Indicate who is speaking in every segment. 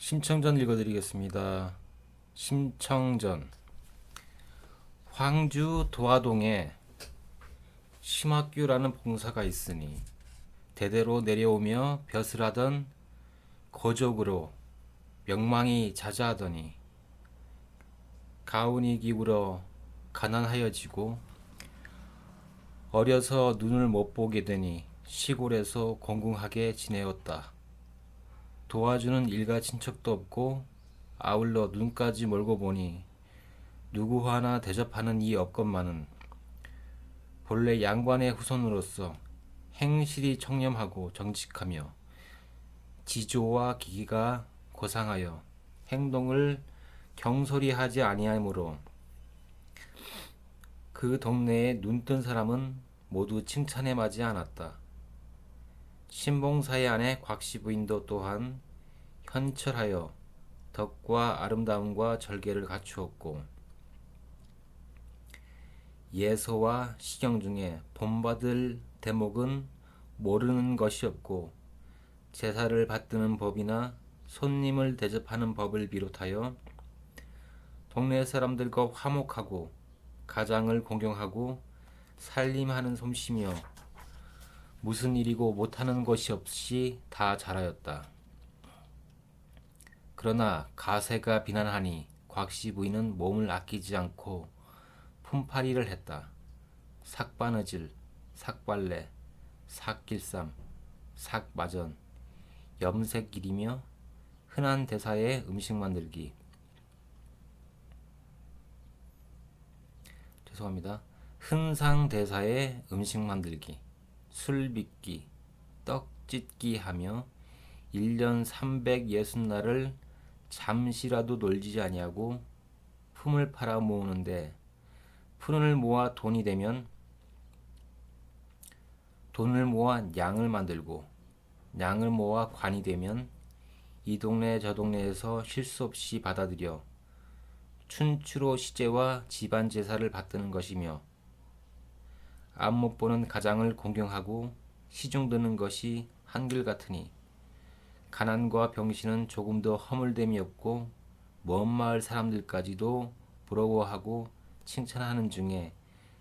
Speaker 1: 심청전 읽어드리겠습니다. 심청전. 황주 도화동에 심학규라는 봉사가 있으니 대대로 내려오며 벼슬 하던 거족으로 명망이 자자하더니 가훈이 기울어 가난하여지고 어려서 눈을 못 보게 되니 시골에서 공공하게 지내었다. 도와주는 일가 친척도 없고 아울러 눈까지 멀고 보니 누구 하나 대접하는 이 없건만은 본래 양반의 후손으로서 행실이 청렴하고 정직하며 지조와 기기가 고상하여 행동을 경솔히 하지 아니하므로 그 동네에 눈뜬 사람은 모두 칭찬에 마지 않았다. 신봉사의 아내 곽씨 부인도 또한 현철하여 덕과 아름다움과 절개를 갖추었고 예서와 시경 중에 본받을 대목은 모르는 것이 없고 제사를 받드는 법이나 손님을 대접하는 법을 비롯하여 동네 사람들과 화목하고 가장을 공경하고 살림하는 솜씨며 무슨 일이고 못하는 것이 없이 다 잘하였다. 그러나 가세가 비난하니 곽씨 부인은 몸을 아끼지 않고 품팔이를 했다. 삭바느질, 삭발레, 삭길쌈, 삭마전, 염색길이며 흔한 대사의 음식 만들기. 흔상 대사의 음식 만들기, 술 빚기, 떡 찢기 하며 1년 360날을 잠시라도 놀지 아니하고 품을 팔아 모으는데 푼을 모아 돈이 되면 돈을 모아 냥을 만들고 냥을 모아 관이 되면 이 동네 저 동네에서 쉴 수 없이 받아들여 춘추로 시제와 집안 제사를 받드는 것이며 앞 못 보는 가장을 공경하고 시중 드는 것이 한결같으니 가난과 병신은 조금도 허물됨이 없고 먼 마을 사람들까지도 부러워하고 칭찬하는 중에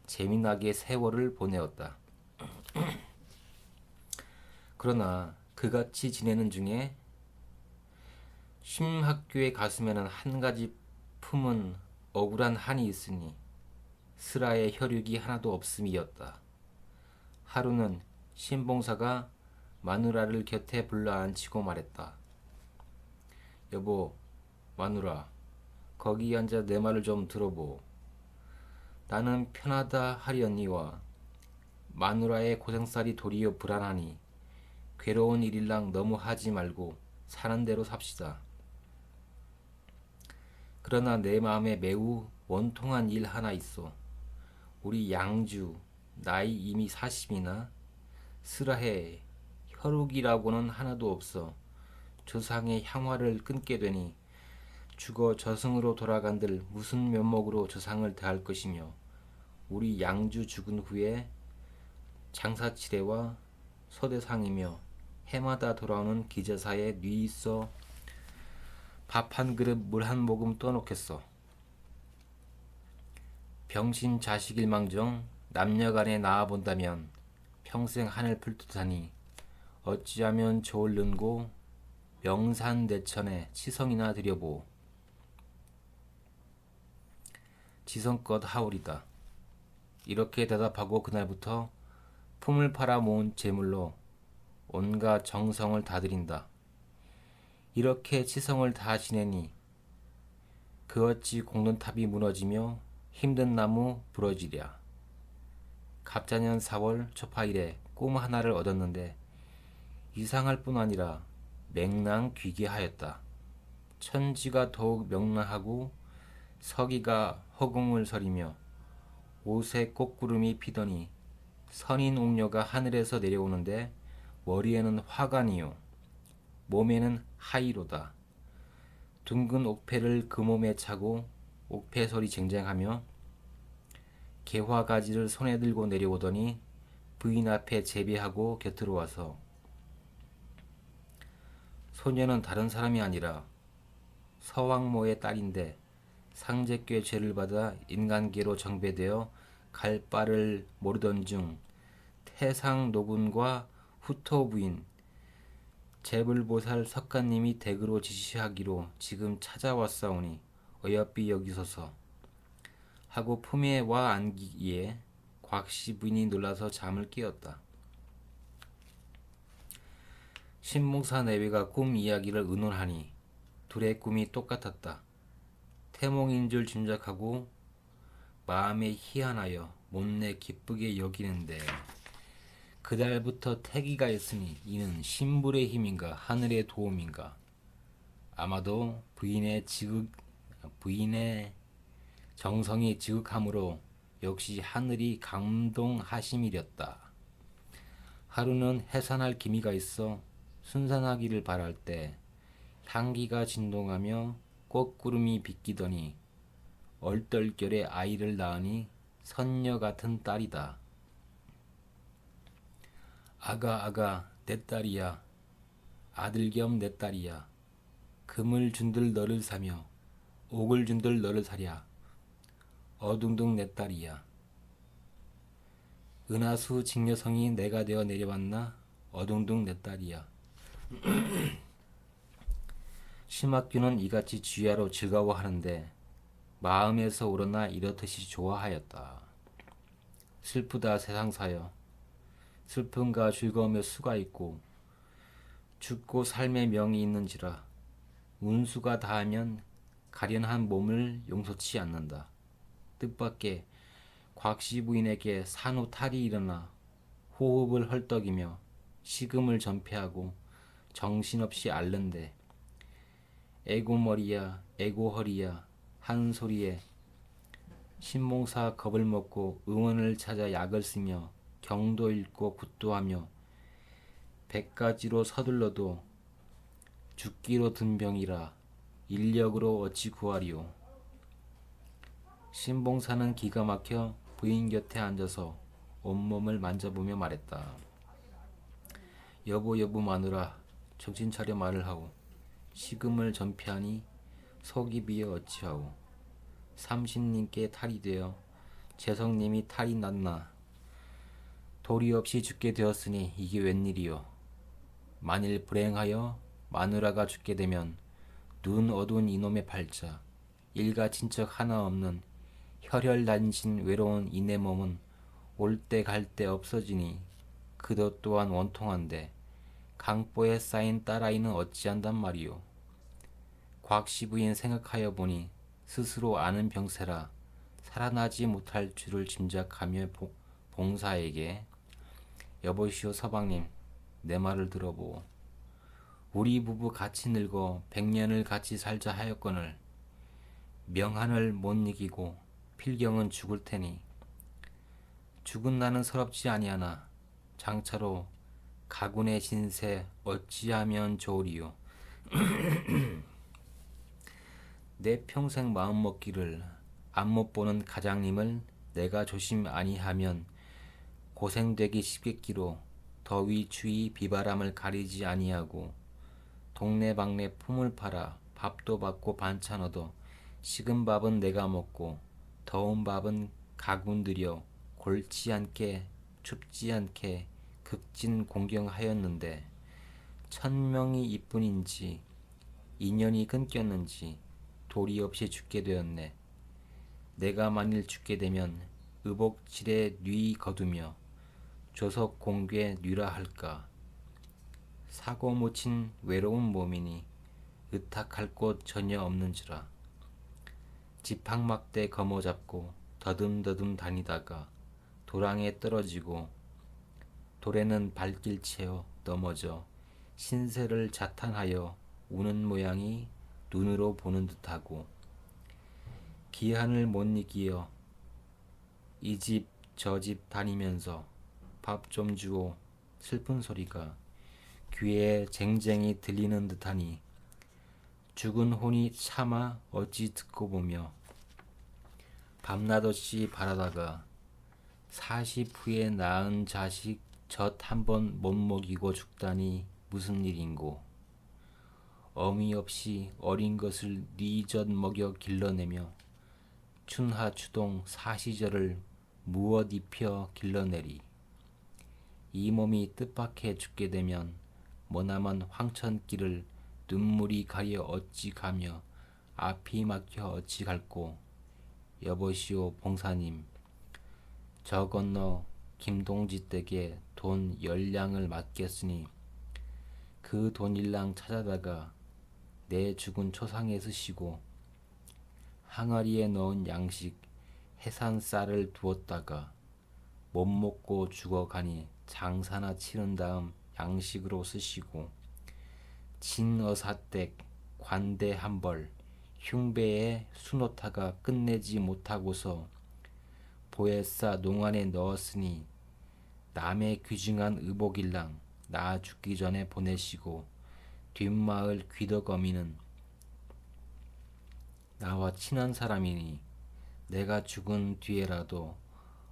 Speaker 1: 재미나게 세월을 보내었다. 그러나 그같이 지내는 중에 심학규의 가슴에는 한 가지 품은 억울한 한이 있으니 슬아의 혈육이 하나도 없음이었다. 하루는 신봉사가 마누라를 곁에 불러 앉히고 말했다. 여보, 마누라, 거기 앉아 내 말을 좀 들어보. 나는 편하다 하려니와 마누라의 고생살이 도리어 불안하니 괴로운 일일랑 너무 하지 말고 사는 대로 삽시다. 그러나 내 마음에 매우 원통한 일 하나 있어. 우리 양주 나이 이미 40이나 슬아해 혈육이라고는 하나도 없어 조상의 향화를 끊게 되니 죽어 저승으로 돌아간들 무슨 면목으로 조상을 대할 것이며 우리 양주 죽은 후에 장사치레와 소대상이며 해마다 돌아오는 기제사에 뉘 있어 밥 한 그릇 물 한 모금 떠놓겠어. 병신 자식일망정 남녀간에 낳아본다면 평생 하늘 풀 듯하니 어찌하면 좋을는고 명산대천에 치성이나 드려보. 지성껏 하오리다. 이렇게 대답하고 그날부터 품을 팔아 모은 재물로 온갖 정성을 다드린다. 이렇게 치성을 다 지내니 그 어찌 공든탑이 무너지며 힘든 나무 부러지랴. 갑자년 4월 초파일에 꿈 하나를 얻었는데 이상할 뿐 아니라 맹랑 귀기하였다. 천지가 더욱 명랑하고 서기가 허공을 서리며 옷에 꽃구름이 피더니 선인 옥녀가 하늘에서 내려오는데 머리에는 화관이요 몸에는 하이로다. 둥근 옥패를 그 몸에 차고 옥패소리 쟁쟁하며 개화가지를 손에 들고 내려오더니 부인 앞에 제비하고 곁으로 와서 소녀는 다른 사람이 아니라 서왕모의 딸인데 상제께 죄를 받아 인간계로 정배되어 갈 바를 모르던 중 태상 노군과 후토 부인 재불보살 석가님이 댁으로 지시하기로 지금 찾아왔사오니 어여삐 여기소서 하고 품에 와 안기에 곽씨 부인이 놀라서 잠을 깨었다. 신봉사 내외가 꿈 이야기를 의논하니 둘의 꿈이 똑같았다. 태몽인 줄 짐작하고 마음에 희한하여 못내 기쁘게 여기는데 그달부터 태기가 있으니 이는 신불의 힘인가 하늘의 도움인가 아마도 부인의 정성이 지극함으로 역시 하늘이 감동하심이렸다. 하루는 해산할 기미가 있어 순산하기를 바랄 때 향기가 진동하며 꽃구름이 비끼더니 얼떨결에 아이를 낳으니 선녀 같은 딸이다. 아가 내 딸이야. 아들 겸 내 딸이야. 금을 준들 너를 사며 옥을 준들 너를 사랴. 어둥둥 내 딸이야. 은하수 직녀성이 내가 되어 내려왔나 어둥둥 내 딸이야. 심학규는 이같이 쥐야로 즐거워하는데 마음에서 우러나 이렇듯이 좋아하였다. 슬프다 세상사여. 슬픔과 즐거움의 수가 있고 죽고 삶의 명이 있는지라 운수가 다하면 가련한 몸을 용서치 않는다. 뜻밖의 곽씨 부인에게 산후 탈이 일어나 호흡을 헐떡이며 식음을 전폐하고 정신없이 앓는데 에고 머리야 에고 허리야 한 소리에 신봉사 겁을 먹고 의원을 찾아 약을 쓰며 경도 읽고 굿도하며 100가지로 서둘러도 죽기로 든 병이라 인력으로 어찌 구하리오. 신봉사는 기가 막혀 부인 곁에 앉아서 온몸을 만져보며 말했다. 여보 마누라 정신 차려 말을 하오. 식음을 전폐하니 속이 비어 어찌하오. 삼신님께 탈이 되어 재성님이 탈이 났나. 도리 없이 죽게 되었으니 이게 웬일이요. 만일 불행하여 마누라가 죽게 되면 눈 어두운 이놈의 팔자 일가 친척 하나 없는 혈혈단신 외로운 이내 몸은 올 때 갈 때 없어지니 그것 또한 원통한데 강보에 쌓인 딸아이는 어찌한단 말이오. 곽씨 부인 생각하여 보니 스스로 아는 병세라 살아나지 못할 줄을 짐작하며 봉사에게 여보시오 서방님 내 말을 들어보오. 우리 부부 같이 늙어 100년을 같이 살자 하였거늘 명한을 못 이기고 필경은 죽을 테니 죽은 나는 서럽지 아니하나 장차로 가군의 신세 어찌하면 좋으리요. 내 평생 마음먹기를 안 못 보는 가장님을 내가 조심 아니하면 고생되기 쉽겠기로 더위 추위 비바람을 가리지 아니하고 동네방네 품을 팔아 밥도 받고 반찬 얻어 식은 밥은 내가 먹고 더운 밥은 가군 들여 골치 않게 춥지 않게 극진 공경하였는데 천명이 이뿐인지 인연이 끊겼는지 도리 없이 죽게 되었네. 내가 만일 죽게 되면 의복질에 뉘 거두며 조석 공괴 뉘라 할까. 사고 묻힌 외로운 몸이니 의탁할 곳 전혀 없는지라. 지팡막대 거머잡고 더듬더듬 다니다가 도랑에 떨어지고 돌에는 발길 채어 넘어져 신세를 자탄하여 우는 모양이 눈으로 보는 듯하고 기한을 못 이기어 이 집 저 집 다니면서 밥 좀 주오 슬픈 소리가 귀에 쟁쟁이 들리는 듯하니 죽은 혼이 차마 어찌 듣고 보며 밤낮없이 바라다가 40 후에 낳은 자식 젖 한 번 못 먹이고 죽다니 무슨 일인고. 어미 없이 어린 것을 네 젖 먹여 길러내며 춘하 추동 사시절을 무엇 입혀 길러내리. 이 몸이 뜻밖에 죽게 되면 머나먼 황천길을 눈물이 가려 어찌 가며 앞이 막혀 어찌 갈꼬. 여보시오 봉사님, 저 건너 김동지 댁에 돈 10량을 맡겼으니 그 돈 1랑 찾아다가 내 죽은 초상에 쓰시고 항아리에 넣은 양식 해산쌀을 두었다가 못 먹고 죽어가니 장사나 치른 다음 양식으로 쓰시고 진어사댁 관대 한벌 흉배에 수노타가 끝내지 못하고서 보혜사 농안에 넣었으니 남의 귀중한 의복일랑 나 죽기 전에 보내시고 뒷마을 귀덕어미는 나와 친한 사람이니 내가 죽은 뒤에라도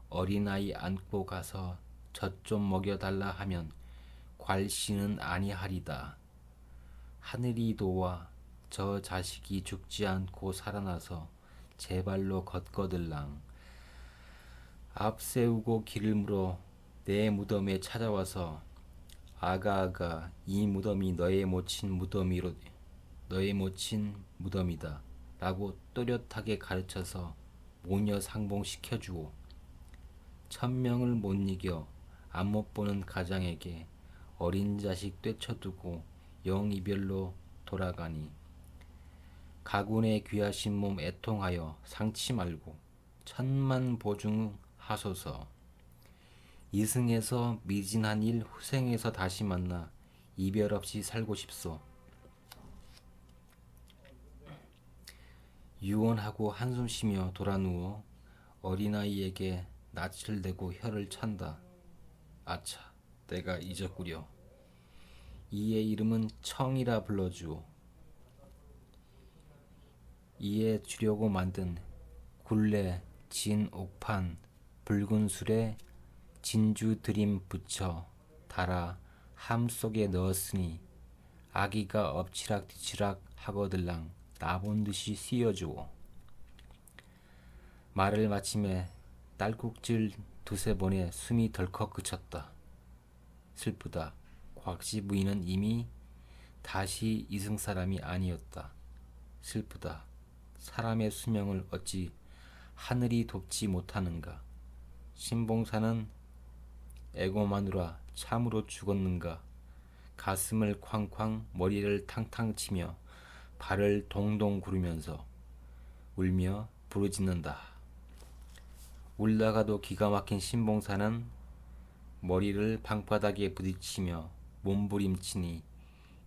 Speaker 1: 어린아이 안고 가서 젖 좀 먹여달라 하면 괄시는 아니하리다. 하늘이 도와 저 자식이 죽지 않고 살아나서 제 발로 걷거들랑 앞세우고 길을 물어 내 무덤에 찾아와서 아가아가 이 무덤이 너의 모친 무덤이다 라고 또렷하게 가르쳐서 모녀 상봉시켜주오. 1000명을 못 이겨 안 못 보는 가장에게 어린 자식 떼쳐두고 영이별로 돌아가니 가군의 귀하신 몸 애통하여 상치 말고 천만 보증하소서. 이승에서 미진한 일 후생에서 다시 만나 이별 없이 살고 싶소. 유언하고 한숨 쉬며 돌아누워 어린아이에게 낯을 대고 혀를 찬다. 아차, 내가 잊었구려. 이의 이름은 청이라 불러주오. 이에 주려고 만든 굴레, 진, 옥판, 붉은 술에 진주 드림 붙여 달아 함 속에 넣었으니 아기가 엎치락뒤치락 하거들랑 나본 듯이 씌어주오. 말을 마침에 딸꾹질 두세 번에 숨이 덜컥 그쳤다. 슬프다. 곽씨 부인은 이미 다시 이승 사람이 아니었다. 슬프다. 사람의 수명을 어찌 하늘이 돕지 못하는가. 신봉사는 애고마누라 참으로 죽었는가. 가슴을 쾅쾅 머리를 탕탕 치며 발을 동동 구르면서 울며 부르짖는다. 울다가도 기가 막힌 신봉사는 머리를 방바닥에 부딪히며 몸부림치니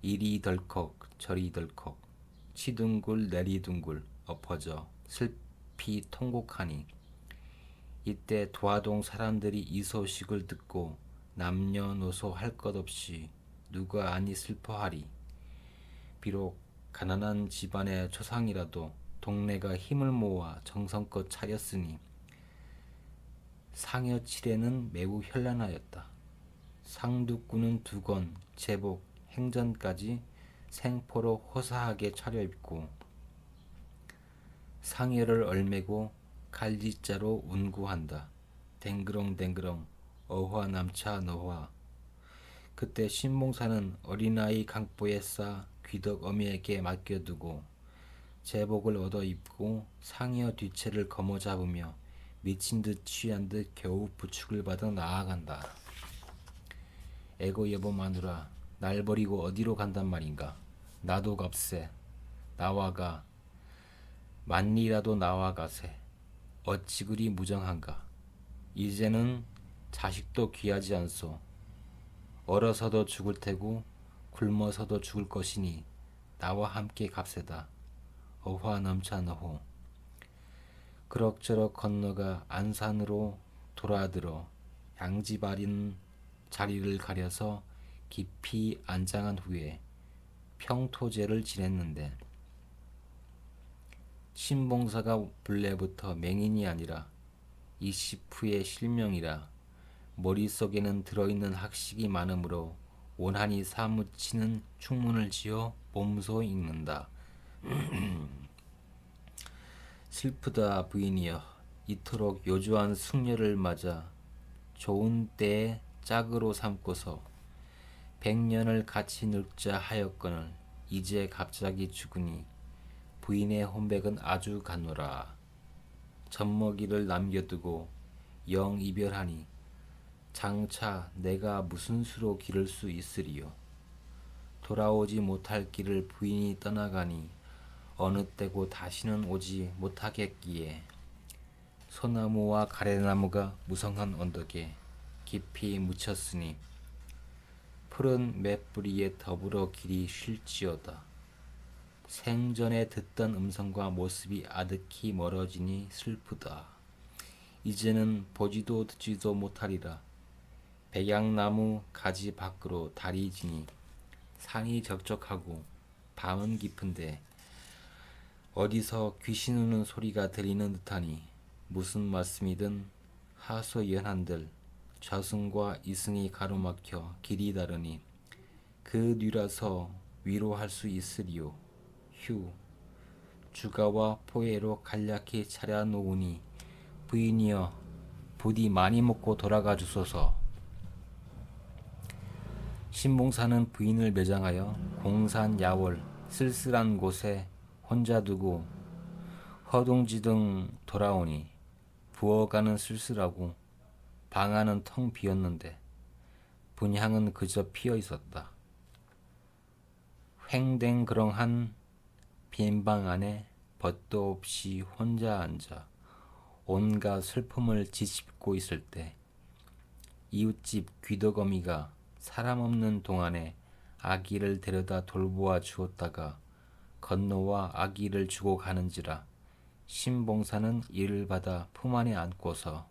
Speaker 1: 이리 덜컥 저리 덜컥 치둥굴 내리둥굴 엎어져 슬피 통곡하니 이때 도화동 사람들이 이 소식을 듣고 남녀노소 할 것 없이 누가 아니 슬퍼하리. 비록 가난한 집안의 초상이라도 동네가 힘을 모아 정성껏 차렸으니 상여칠에는 매우 현란하였다. 상두꾸는 2건, 제복, 행전까지 생포로 호사하게 차려입고 상여를 얼매고 갈지자로 운구한다. 댕그렁댕그렁 어화남차 너화. 그때 신봉사는 어린아이 강보에 싸 귀덕 어미에게 맡겨두고 제복을 얻어 입고 상여 뒤채를 거머잡으며 미친 듯 취한 듯 겨우 부축을 받아 나아간다. 에고 여보 마누라, 날 버리고 어디로 간단 말인가. 나도 값세. 나와가. 만리라도 나와가세. 어찌 그리 무정한가. 이제는 자식도 귀하지 않소. 얼어서도 죽을 테고 굶어서도 죽을 것이니 나와 함께 갑세다. 어화 넘차 너호. 그럭저럭 건너가 안산으로 돌아들어 양집 아린 자리를 가려서 깊이 안장한 후에 평토제를 지냈는데 신봉사가 본래부터 맹인이 아니라 20후의 실명이라 머릿속에는 들어있는 학식이 많으므로 원한이 사무치는 충문을 지어 옴소 읽는다. 슬프다 부인이여. 이토록 요조한 승려를 맞아 좋은 때에 짝으로 삼고서 100년을 같이 늙자 하였거늘 이제 갑자기 죽으니 부인의 혼백은 아주 가노라. 젖먹이를 남겨두고 영 이별하니 장차 내가 무슨 수로 기를 수 있으리요. 돌아오지 못할 길을 부인이 떠나가니 어느 때고 다시는 오지 못하겠기에 소나무와 가래나무가 무성한 언덕에 깊이 묻혔으니 푸른 맷뿌리에 더불어 길이 쉴지어다. 생전에 듣던 음성과 모습이 아득히 멀어지니 슬프다. 이제는 보지도 듣지도 못하리라. 백양나무 가지 밖으로 달이 지니 산이 적적하고 밤은 깊은데 어디서 귀신 우는 소리가 들리는 듯하니 무슨 말씀이든 하소연한들 좌승과 이승이 가로막혀 길이 다르니 그 뒤라서 위로할 수 있으리요. 휴, 주가와 포에로 간략히 차려 놓으니 부인이여 부디 많이 먹고 돌아가 주소서. 신봉사는 부인을 매장하여 공산 야월 쓸쓸한 곳에 혼자 두고 허둥지둥 돌아오니 부엌가는 쓸쓸하고 방 안은 텅 비었는데 분향은 그저 피어 있었다. 횡댕그렁한 빈방 안에 벗도 없이 혼자 앉아 온갖 슬픔을 뒤집고 있을 때 이웃집 귀덕어미가 사람 없는 동안에 아기를 데려다 돌보아 주었다가 건너와 아기를 주고 가는지라 신봉사는 이를 받아 품 안에 안고서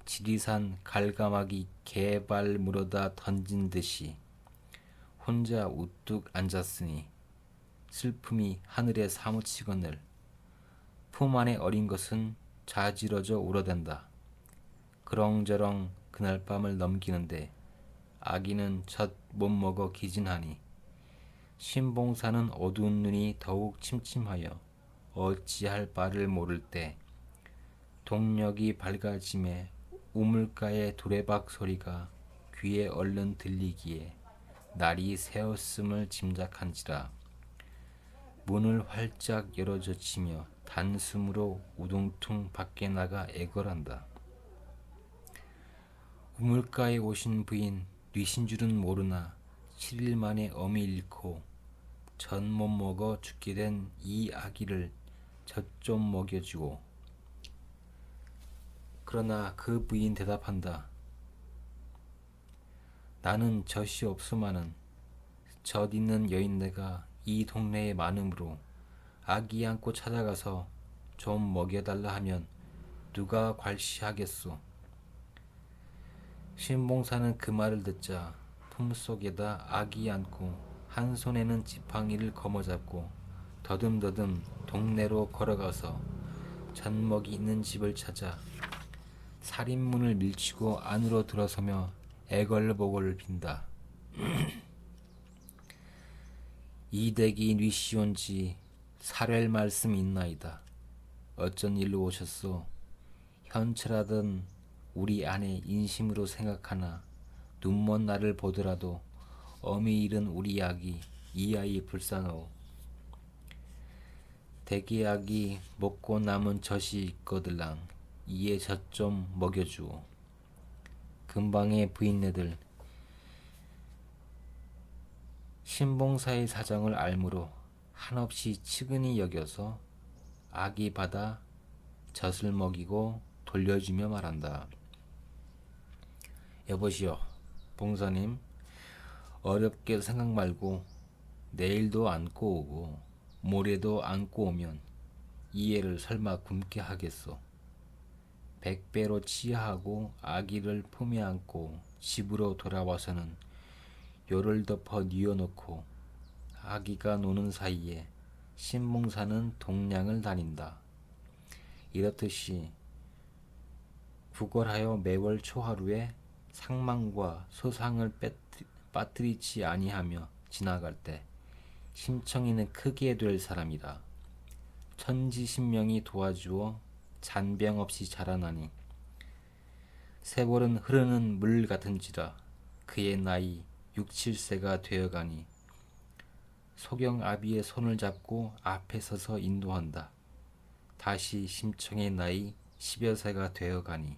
Speaker 1: 지리산 갈가마기 개발 물어다 던진 듯이 혼자 우뚝 앉았으니 슬픔이 하늘에 사무치거늘 품 안에 어린 것은 자지러져 울어댄다. 그렁저렁 그날 밤을 넘기는데 아기는 젖 못 먹어 기진하니 신봉사는 어두운 눈이 더욱 침침하여 어찌할 바를 모를 때 동력이 밝아짐에 우물가의 두레박 소리가 귀에 얼른 들리기에 날이 새었음을 짐작한지라 문을 활짝 열어젖히며 단숨으로 우둥퉁 밖에 나가 애걸한다. 우물가에 오신 부인 뉘신 줄은 모르나 7일 만에 어미 잃고 젖 못 먹어 죽게 된 이 아기를 젖 좀 먹여주오. 그러나 그 부인 대답한다. 나는 젖이 없으마는 젖 있는 여인네가 이 동네에 많으므로 아기 안고 찾아가서 좀 먹여달라 하면 누가 괄시하겠소. 신봉사는 그 말을 듣자 품속에다 아기 안고 한 손에는 지팡이를 거머잡고 더듬더듬 동네로 걸어가서 젖먹이 있는 집을 찾아 살인문을 밀치고 안으로 들어서며 애걸복을 빈다. 이댁이 뉘시온지 살할 말씀 있나이다. 어쩐 일로 오셨소? 현철하던 우리 아내 인심으로 생각하나 눈먼 나를 보더라도 어미 잃은 우리 아기 이 아이 불쌍하오. 대기 아기 먹고 남은 젖이 있거들랑 이에 젖 좀 먹여주오. 근방의 부인네들 신봉사의 사정을 알므로 한없이 측은히 여겨서 아기 받아 젖을 먹이고 돌려주며 말한다. 여보시오, 봉사님, 어렵게 생각 말고 내일도 안고 오고 모레도 안고 오면 이 애를 설마 굶게 하겠소. 100배로 치하하고 아기를 품에 안고 집으로 돌아와서는 요를 덮어 뉘어놓고 아기가 노는 사이에 신봉사는 동량을 다닌다. 이렇듯이 구걸하여 매월 초하루에 상망과 소상을 빠뜨리지 아니하며 지나갈 때 심청이는 크게 될 사람이다. 천지신명이 도와주어 잔병 없이 자라나니 세월은 흐르는 물 같은지라. 그의 나이 6, 7세가 되어가니 소경 아비의 손을 잡고 앞에 서서 인도한다. 다시 심청의 나이 10여 세가 되어가니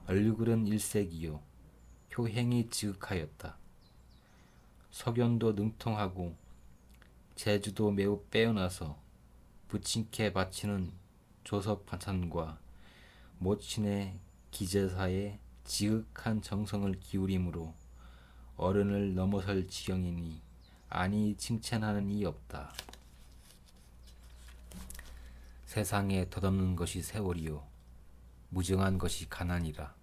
Speaker 1: 얼굴은 일색이요 효행이 지극하였다. 석연도 능통하고 재주도 매우 빼어나서 부친께 바치는 조석 반찬과 모친의 기제사에 지극한 정성을 기울이므로 어른을 넘어설 지경이니 아니 칭찬하는 이 없다. 세상에 덧없는 것이 세월이요 무정한 것이 가난이라.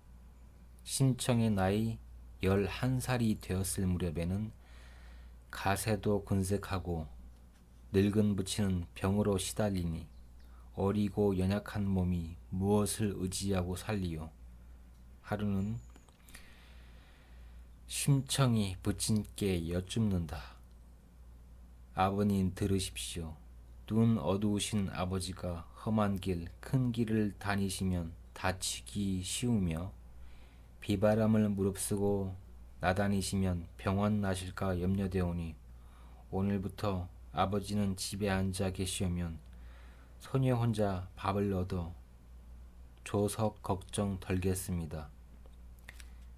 Speaker 1: 심청의 나이 11살이 되었을 무렵에는 가세도 근색하고 늙은 부친은 병으로 시달리니 어리고 연약한 몸이 무엇을 의지하고 살리요. 하루는 심청이 부친께 여쭙는다. 아버님 들으십시오. 눈 어두우신 아버지가 험한 길, 큰 길을 다니시면 다치기 쉬우며 비바람을 무릅쓰고 나다니시면 병원 나실까 염려되오니 오늘부터 아버지는 집에 앉아 계시오면 소녀 혼자 밥을 얻어 조석 걱정 덜겠습니다.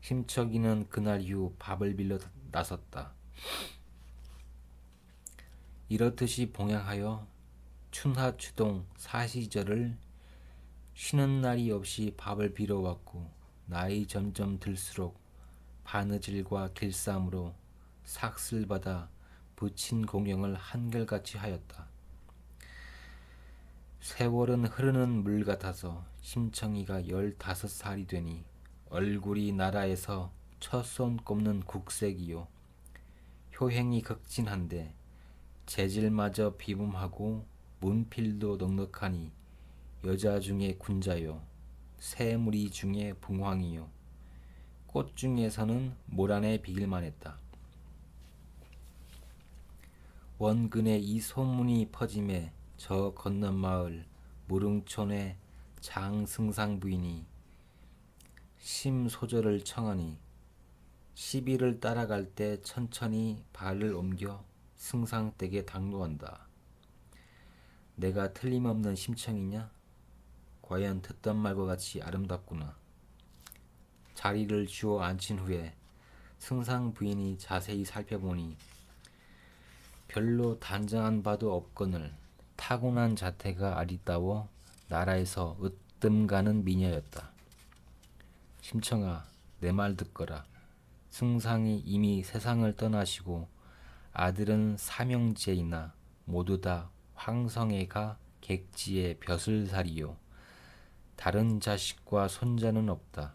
Speaker 1: 심척이는 그날 이후 밥을 빌려 나섰다. 이렇듯이 봉양하여 춘하추동 사시절을 쉬는 날이 없이 밥을 빌어왔고 나이 점점 들수록 바느질과 길쌈으로 삭슬 받아 부친 공경을 한결같이 하였다. 세월은 흐르는 물 같아서 심청이가 15살이 되니 얼굴이 나라에서 첫손 꼽는 국색이요 효행이 극진한데 재질마저 비범하고 문필도 넉넉하니 여자 중에 군자요 새무리 중에 붕황이요 꽃 중에서는 모란에 비길만 했다. 원근에 이 소문이 퍼짐에 저 건넌 마을 무릉촌의 장승상 부인이 심소절을 청하니 시비를 따라갈 때 천천히 발을 옮겨 승상댁에 당도한다. 내가 틀림없는 심청이냐? 과연 듣던 말과 같이 아름답구나. 자리를 주어 앉힌 후에 승상 부인이 자세히 살펴보니 별로 단정한 바도 없거늘 타고난 자태가 아리따워 나라에서 으뜸 가는 미녀였다. 심청아, 내 말 듣거라. 승상이 이미 세상을 떠나시고 아들은 삼형제이나 모두 다 황성애가 객지의 벼슬살이요 다른 자식과 손자는 없다.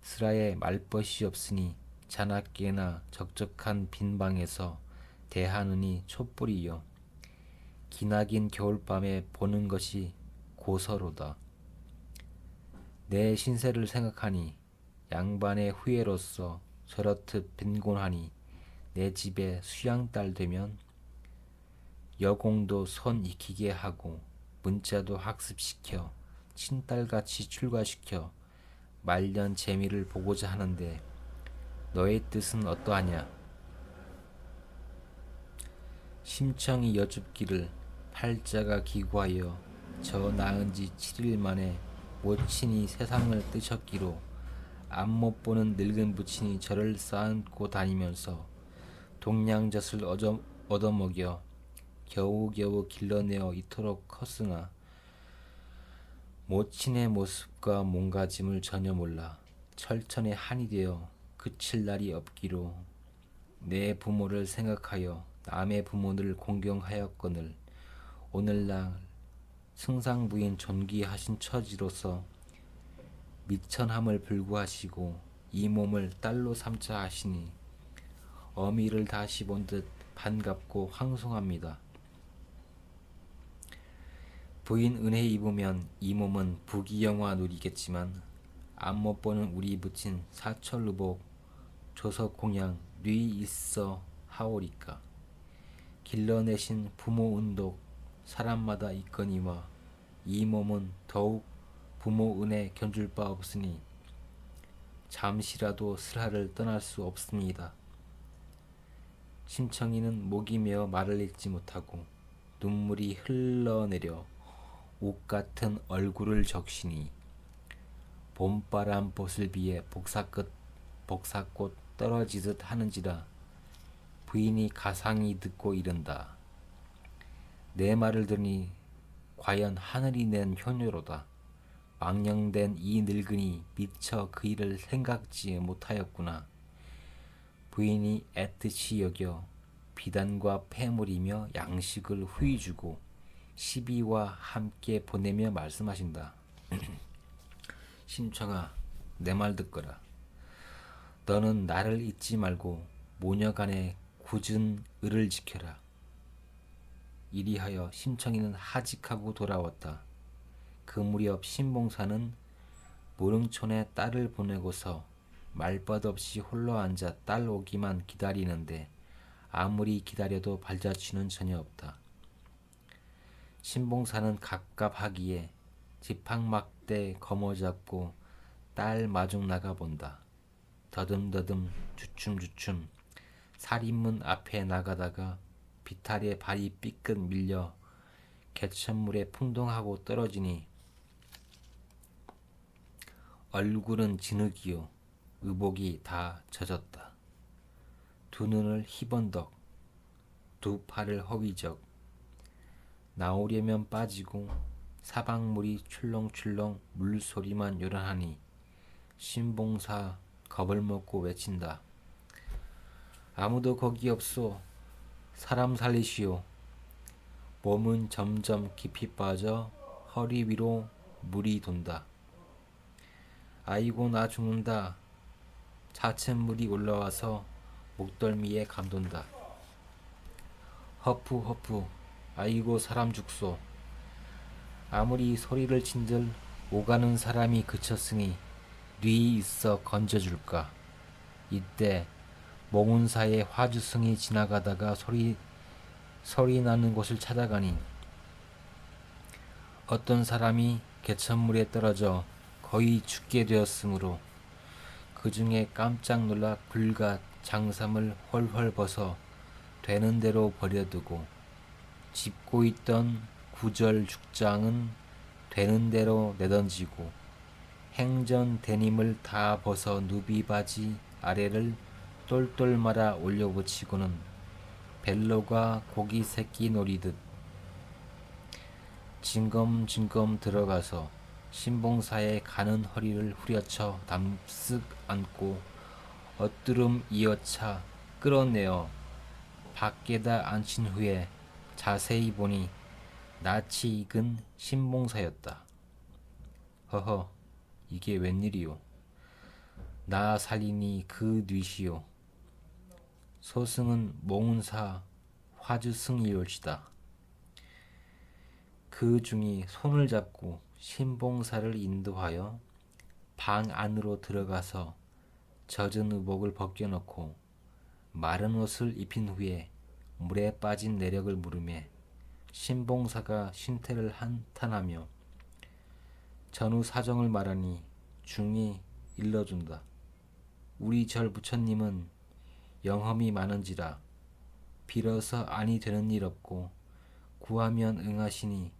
Speaker 1: 스라에 말벗이 없으니 자나깨나 적적한 빈방에서 대하느니 촛불이요 기나긴 겨울밤에 보는 것이 고서로다. 내 신세를 생각하니 양반의 후예로서 저렇듯 빈곤하니 내 집에 수양딸 되면 여공도 손 익히게 하고 문자도 학습시켜 친딸같이 출가시켜 말년 재미를 보고자 하는데 너의 뜻은 어떠하냐? 심청이 여쭙기를 팔자가 기구하여 저 낳은 지 7일 만에 모친이 세상을 뜨셨기로 앞못 보는 늙은 부친이 저를 쌓고 다니면서 동냥젖을 얻어먹여 겨우겨우 길러내어 이토록 컸으나 모친의 모습과 몸가짐을 전혀 몰라 철천에 한이 되어 그칠 날이 없기로 내 부모를 생각하여 남의 부모를 공경하였거늘 오늘날 승상부인 존귀하신 처지로서 미천함을 불구하시고 이 몸을 딸로 삼자 하시니 어미를 다시 본 듯 반갑고 황송합니다. 부인 은혜 입으면 이 몸은 부귀영화 누리겠지만 앞못 보는 우리 부친 사철루복 조석공양 뉘 있어 하오리까. 길러내신 부모 은독 사람마다 있거니와 이 몸은 더욱 부모 은혜 견줄 바 없으니 잠시라도 슬하를 떠날 수 없습니다. 심청이는 목이 메어 말을 잇지 못하고 눈물이 흘러내려 옷 같은 얼굴을 적시니 봄바람 보슬비에 복사꽃 떨어지듯 하는지라 부인이 가상히 듣고 이른다. 내 말을 들으니 과연 하늘이 낸 효녀로다. 망령된 이 늙은이 미처 그 일을 생각지 못하였구나. 부인이 애틋이 여겨 비단과 폐물이며 양식을 후히 주고 시비와 함께 보내며 말씀하신다. 심청아, 내 말 듣거라. 너는 나를 잊지 말고 모녀간의 굳은 을을 지켜라. 이리하여 심청이는 하직하고 돌아왔다. 그 무렵 신봉사는 무릉촌에 딸을 보내고서 말벗없이 홀로 앉아 딸 오기만 기다리는데 아무리 기다려도 발자취는 전혀 없다. 신봉사는 갑갑하기에 지팡막대 거머잡고 딸 마중 나가본다. 더듬더듬 주춤주춤 살인문 앞에 나가다가 비탈에 발이 삐끗 밀려 개천물에 풍덩하고 떨어지니 얼굴은 진흙이요 의복이 다 젖었다. 두 눈을 희번덕 두 팔을 허위적 나오려면 빠지고 사방물이 출렁출렁 물소리만 요란하니 신봉사 겁을 먹고 외친다. 아무도 거기 없소. 사람 살리시오. 몸은 점점 깊이 빠져 허리 위로 물이 돈다. 아이고 나 죽는다. 차츰 물이 올라와서 목덜미에 감돈다. 허푸 허푸 아이고 사람 죽소. 아무리 소리를 친들 오가는 사람이 그쳤으니 뉘 있어 건져줄까. 이때 몽운사의 화주승이 지나가다가 소리 나는 곳을 찾아가니 어떤 사람이 개천물에 떨어져 거의 죽게 되었으므로 그 중에 깜짝 놀라 불갓 장삼을 헐헐 벗어 되는 대로 버려두고 짚고 있던 구절 죽장은 되는 대로 내던지고 행전 데님을 다 벗어 누비바지 아래를 똘똘 말아 올려붙이고는 벨로가 고기 새끼 노리듯 징검징검 들어가서 신봉사의 가는 허리를 후려쳐 담쓱 안고 엇두름 이어차 끌어내어 밖에다 앉힌 후에 자세히 보니 낯이 익은 신봉사였다. 허허, 이게 웬일이오. 나 살리니 그 뉘시오. 소승은 몽운사 화주승이올시다. 그 중이 손을 잡고 신봉사를 인도하여 방 안으로 들어가서 젖은 의복을 벗겨놓고 마른 옷을 입힌 후에 물에 빠진 내력을 물으매 신봉사가 신태를 한탄하며 전후 사정을 말하니 중이 일러준다. 우리 절 부처님은 영험이 많은지라 빌어서 아니 되는 일 없고 구하면 응하시니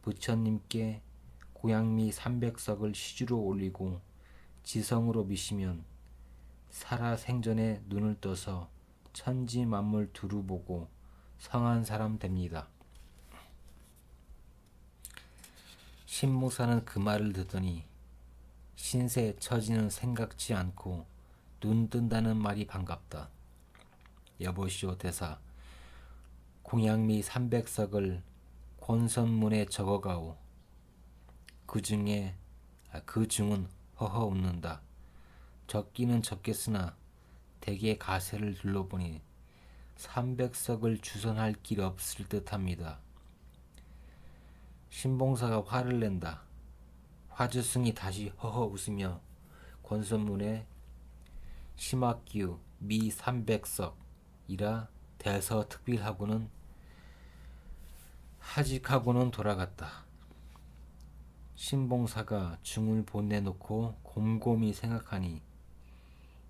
Speaker 1: 부처님께 고양미 300석을 시주로 올리고 지성으로 미시면 살아 생전에 눈을 떠서 천지 만물 두루 보고 성한 사람 됩니다. 신봉사는 그 말을 듣더니 신세 처지는 생각지 않고 눈 뜬다는 말이 반갑다. 여보시오 대사, 공양미 300석을 권선문에 적어가오. 그 중은 허허 웃는다. 적기는 적겠으나 대개 가세를 둘러보니 300석을 주선할 길 없을 듯합니다. 신봉사가 화를 낸다. 화주승이 다시 허허 웃으며 권선문에 심학규 미 300석이라 대서특필하고는 하직하고는 돌아갔다. 신봉사가 중을 보내놓고 곰곰이 생각하니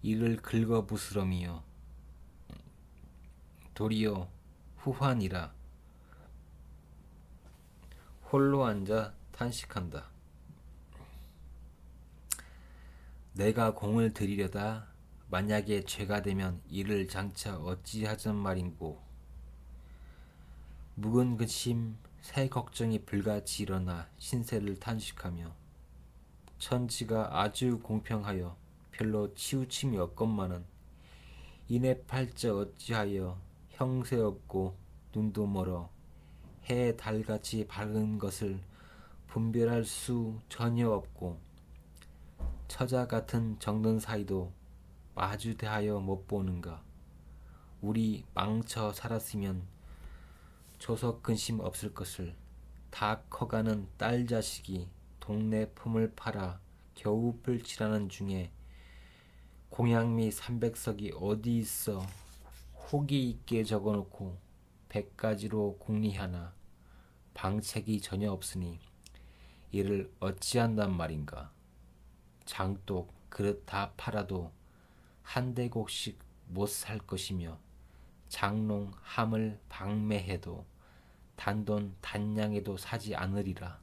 Speaker 1: 이를 긁어부스럼이여 도리어 후환이라. 홀로 앉아 탄식한다. 내가 공을 들이려다 만약에 죄가 되면 이를 장차 어찌하잔 말인고. 묵은 근심 새 걱정이 불같이 일어나 신세를 탄식하며 천지가 아주 공평하여 별로 치우침이 없건만은 이내 팔자 어찌하여 형세 없고 눈도 멀어 해 달같이 밝은 것을 분별할 수 전혀 없고 처자 같은 정든 사이도 마주 대하여 못 보는가. 우리 망쳐 살았으면 조석 근심 없을 것을 다 커가는 딸 자식이 동네 품을 팔아 겨우 뿔칠하는 중에 공양미 300석이 어디 있어 혹이 있게 적어놓고 100가지로 궁리하나 방책이 전혀 없으니 이를 어찌한단 말인가. 장독 그릇 다 팔아도 한 대곡씩 못 살 것이며 장롱 함을 방매해도 단돈 단양에도 사지 않으리라.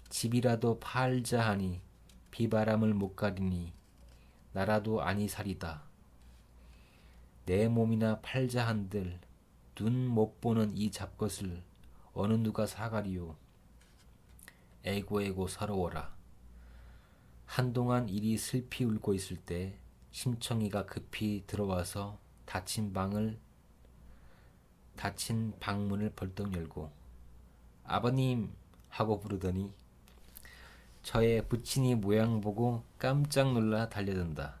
Speaker 1: 집이라도 팔자 하니 비바람을 못 가리니 나라도 아니살이다. 내 몸이나 팔자 한들 눈 못 보는 이 잡것을 어느 누가 사가리요. 에고에고 서러워라. 한동안 이리 슬피 울고 있을 때 심청이가 급히 들어와서 닫힌 방문을 벌떡 열고 아버님 하고 부르더니 저의 부친이 모양 보고 깜짝 놀라 달려든다.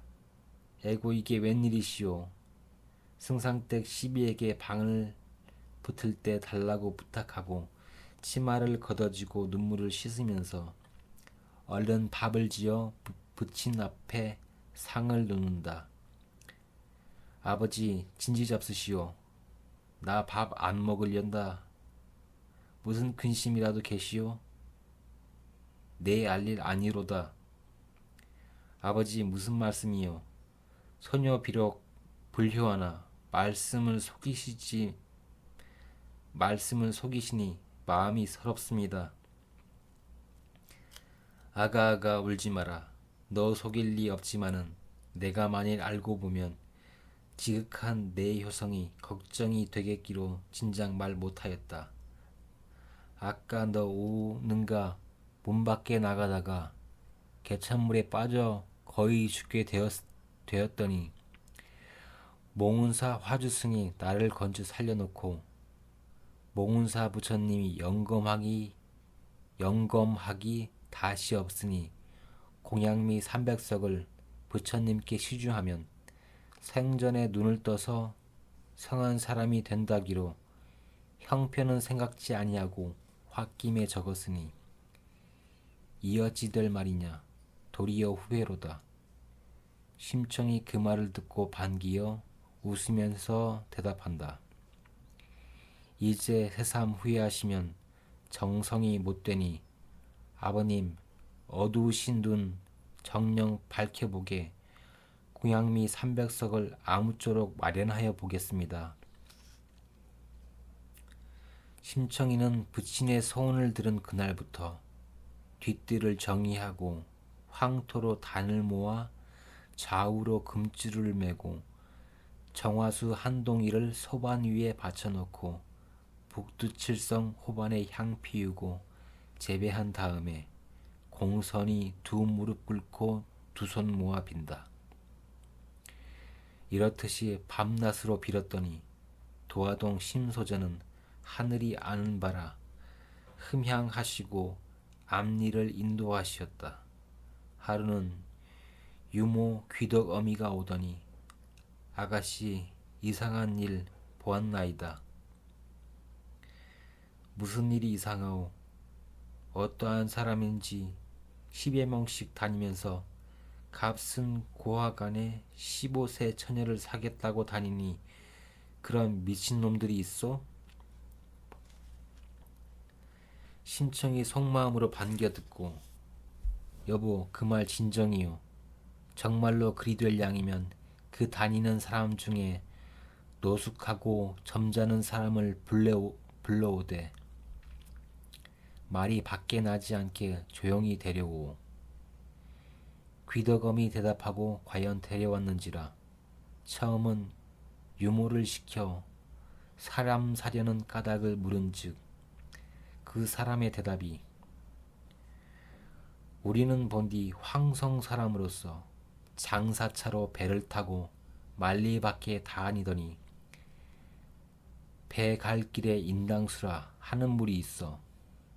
Speaker 1: 에고 이게 웬일이시오. 승상댁 시비에게 방을 붙을 때 달라고 부탁하고 치마를 걷어쥐고 눈물을 씻으면서 얼른 밥을 지어 부친 앞에 상을 놓는다. 아버지 진지 잡수시오. 나 밥 안 먹을련다. 무슨 근심이라도 계시오? 내 알릴 아니로다. 아버지 무슨 말씀이요? 소녀 비록 불효하나 말씀을 속이시니 마음이 서럽습니다. 아가아가 울지 마라. 너 속일 리 없지만은 내가 만일 알고 보면 지극한 내 효성이 걱정이 되겠기로 진작 말 못하였다. 아까 너 우는가 문 밖에 나가다가 개천물에 빠져 거의 죽게 되었더니 몽운사 화주승이 나를 건져 살려놓고 몽운사 부처님이 영검하기 다시 없으니 공양미 300석을 부처님께 시주하면 생전에 눈을 떠서 성한 사람이 된다기로 형편은 생각지 아니하고 홧김에 적었으니 이 어찌 될 말이냐. 도리어 후회로다. 심청이 그 말을 듣고 반기어 웃으면서 대답한다. 이제 새삼 후회하시면 정성이 못되니 아버님 어두우신 눈 정령 밝혀보게 공양미 300석을 아무쪼록 마련하여 보겠습니다. 심청이는 부친의 소원을 들은 그날부터 뒷뜰을 정리하고 황토로 단을 모아 좌우로 금줄을 매고 정화수 한 동이를 소반 위에 받쳐놓고 북두칠성 호반에 향 피우고 재배한 다음에 공선이 두 무릎 꿇고 두 손 모아 빈다. 이렇듯이 밤낮으로 빌었더니 도화동 심소자는 하늘이 아는 바라 흠향하시고 앞일을 인도하시었다. 하루는 유모 귀덕 어미가 오더니 아가씨 이상한 일 보았나이다. 무슨 일이 이상하오? 어떠한 사람인지 10여 명씩 다니면서 값은 고아간에 15세 처녀를 사겠다고 다니니 그런 미친놈들이 있어? 심청이 속마음으로 반겨 듣고 여보 그 말 진정이요. 정말로 그리 될 양이면 그 다니는 사람 중에 노숙하고 점잖은 사람을 불러오되 말이 밖에 나지 않게 조용히 데려오. 귀덕엄이 대답하고 과연 데려왔는지라. 처음은 유모를 시켜 사람 사려는 까닭을 물은즉 그 사람의 대답이 우리는 본디 황성 사람으로서 장사차로 배를 타고 만리 밖에 다니더니 배 갈 길에 인당수라 하는 물이 있어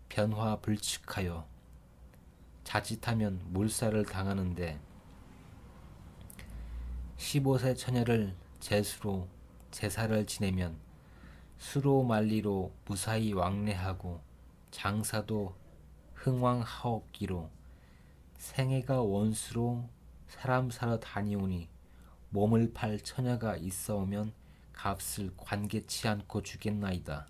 Speaker 1: 변화 불측하여 자칫하면 물살을 당하는데 15세 처녀를 제수로 제사를 지내면 수로 만리로 무사히 왕래하고 장사도 흥왕하옵기로 생애가 원수로 사람 사러 다니오니 몸을 팔 처녀가 있어오면 값을 관계치 않고 주겠나이다.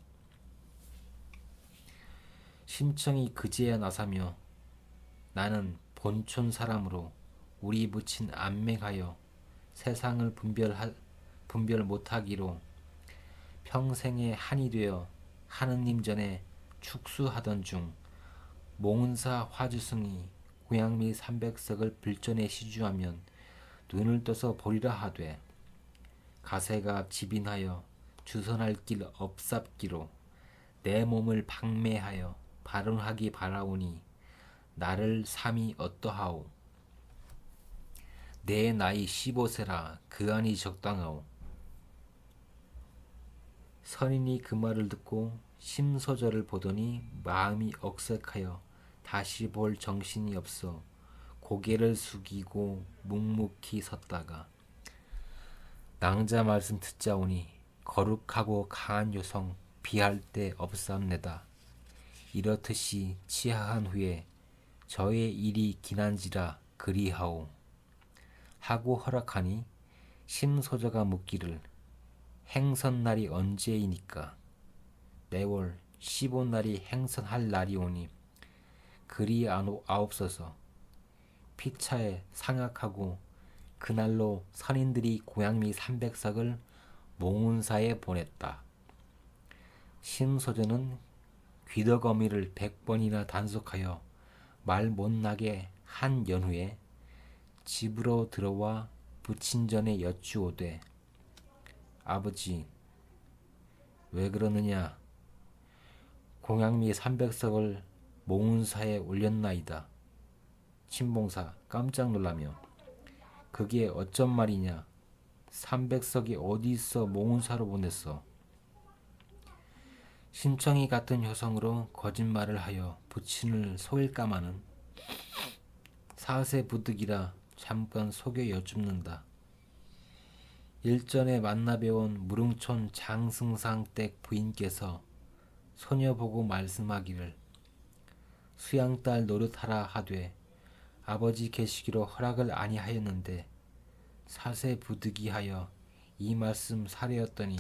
Speaker 1: 심청이 그제야 나사며 나는 본촌 사람으로 우리 부친 안맹하여 세상을 분별 못하기로 평생에 한이 되어 하느님 전에 축수하던 중 몽은사 화주승이 고양미 300석을 불전에 시주하면 눈을 떠서 보리라 하되 가세가 지빈하여 주선할 길 없삽기로 내 몸을 방매하여 발언하기 바라오니 나를 삼이 어떠하오. 내 나이 15세라 그 안이 적당하오. 선인이 그 말을 듣고 심소절을 보더니 마음이 억색하여 다시 볼 정신이 없어 고개를 숙이고 묵묵히 섰다가 낭자 말씀 듣자오니 거룩하고 강한 여성 비할 데 없삼내다. 이렇듯이 치하한 후에 저의 일이 기난지라 그리하오. 하고 허락하니 심소저가 묻기를 행선날이 언제이니까. 내월 15날이 행선할 날이 오니 그리 아옵소서. 피차에 상약하고 그날로 선인들이 고양미 300석을 몽운사에 보냈다. 심소저는 귀덕어미를 100번이나 단속하여 말 못나게 한 연후에 집으로 들어와 부친 전에 여쭈오되 아버지 왜 그러느냐. 공양미 300석을 몽운사에 올렸나이다. 친봉사 깜짝 놀라며 그게 어쩐 말이냐. 300석이 어디 있어 몽운사로 보냈어. 심청이 같은 효성으로 거짓말을 하여 부친을 속일까마는 사세 부득이라 잠깐 속여 여쭙는다. 일전에 만나 배운 무릉촌 장승상댁 부인께서 소녀 보고 말씀하기를 수양딸 노릇하라 하되 아버지 계시기로 허락을 아니하였는데 사세 부득이하여 이 말씀 사려였더니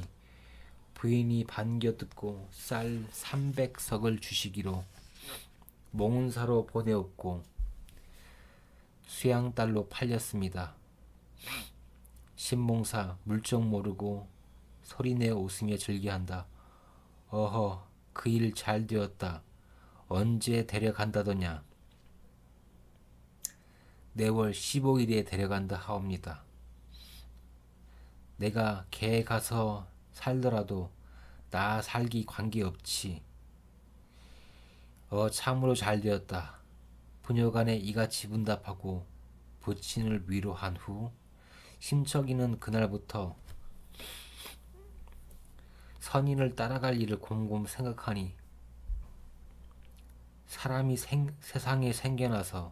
Speaker 1: 부인이 반겨 듣고 쌀 300석을 주시기로 몽운사로 보내었고 수양딸로 팔렸습니다. 신봉사 물정 모르고 소리내어 웃으며 즐겨한다. 어허 그 일 잘 되었다. 언제 데려간다더냐. 내월 15일에 데려간다 하옵니다. 내가 개 가서 살더라도 나 살기 관계없지. 참으로 잘 되었다. 부녀간에 이같이 분답하고 부친을 위로한 후 심척이는 그날부터 선인을 따라갈 일을 곰곰 생각하니 사람이 세상에 생겨나서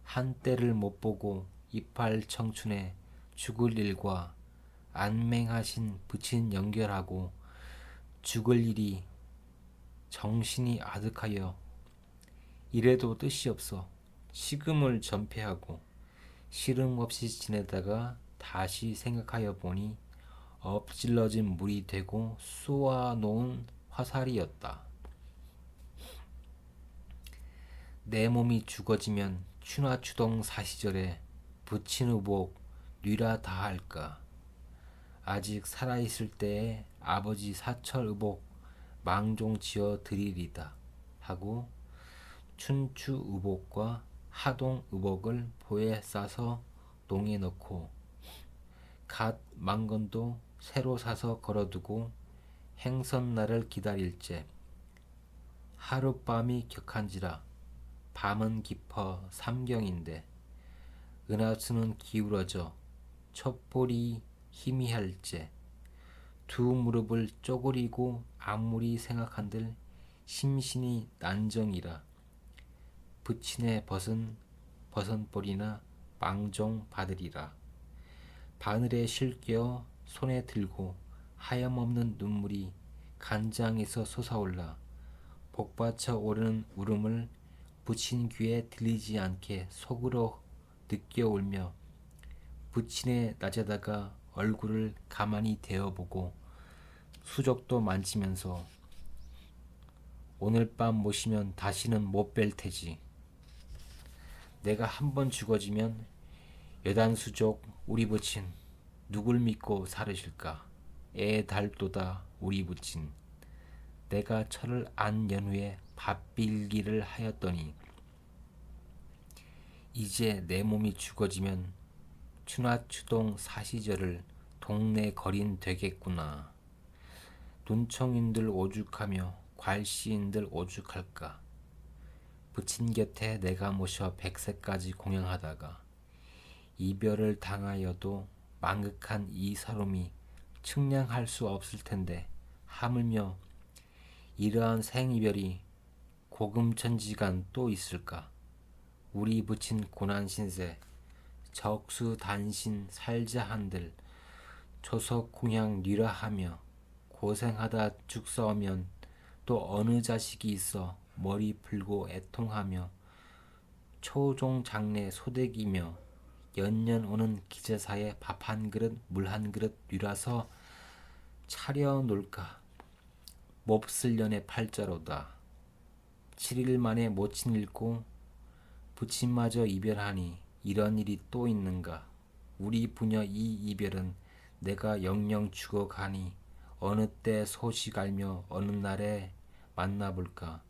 Speaker 1: 한때를 못보고 이팔 청춘에 죽을 일과 안맹하신 부친 연결하고 죽을 일이 정신이 아득하여 이래도 뜻이 없어 식음을 전폐하고 시름 없이 지내다가 다시 생각하여 보니 엎질러진 물이 되고 쏘아 놓은 화살이었다. 내 몸이 죽어지면 춘화추동 사시절에 부친 의복 뉘라 다할까. 아직 살아있을 때에 아버지 사철 의복 망종 지어 드리리다 하고 춘추 의복과 하동 의복을 보에 싸서 농에 넣고 갓 망건도 새로 사서 걸어두고 행선날을 기다릴제. 하룻밤이 격한지라 밤은 깊어 삼경인데 은하수는 기울어져 촛불이 희미할제. 두 무릎을 쪼그리고 아무리 생각한들 심신이 난정이라. 부친의 버선벌이나 망종 받으리라. 바늘에 실겨 손에 들고 하염없는 눈물이 간장에서 솟아올라 복받쳐 오르는 울음을 부친 귀에 들리지 않게 속으로 느껴 울며 부친의 낮에다가 얼굴을 가만히 대어보고 수족도 만지면서 오늘 밤 모시면 다시는 못 뵐 테지. 내가 한번 죽어지면 여단수족 우리 부친 누굴 믿고 살으실까. 애 달도다 우리 부친. 내가 철을 안 연후에 밥빌기를 하였더니 이제 내 몸이 죽어지면 춘화추동 사시절을 동네 거린 되겠구나. 눈청인들 오죽하며 괄시인들 오죽할까. 부친 곁에 내가 모셔 100세까지 공양하다가 이별을 당하여도 망극한 이 서름이 측량할 수 없을 텐데 하물며 이러한 생이별이 고금천지간 또 있을까. 우리 부친 고난신세 적수단신 살자 한들 조석 공양 뉘라 하며 고생하다 죽사오면 또 어느 자식이 있어 머리 풀고 애통하며 초종 장례 소대기며 연년 오는 기제사에 밥 한 그릇 물 한 그릇 뉘라서 차려 놀까. 몹쓸 년의 팔자로다. 7일 만에 모친 잃고 부친마저 이별하니 이런 일이 또 있는가. 우리 부녀 이 이별은 내가 영영 죽어가니 어느 때 소식 알며 어느 날에 만나볼까.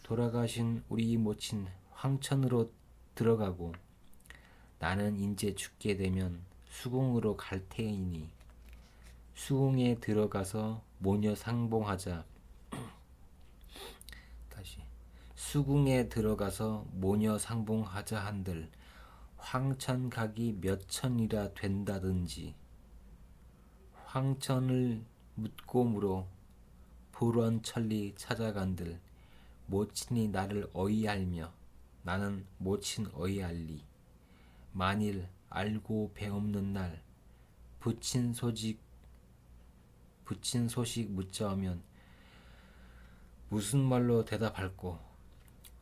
Speaker 1: 돌아가신 우리 모친 황천으로 들어가고 나는 인제 죽게 되면 수궁으로 갈 테이니 수궁에 들어가서 모녀 상봉하자. 다시 수궁에 들어가서 모녀 상봉하자 한들 황천 가기 몇 천이라 된다든지. 황천을 묻고 물어 불원천리 찾아간들 모친이 나를 어이알며 나는 모친 어이알리. 만일 알고 배없는 날 부친 소식 묻자오면 무슨 말로 대답할꼬.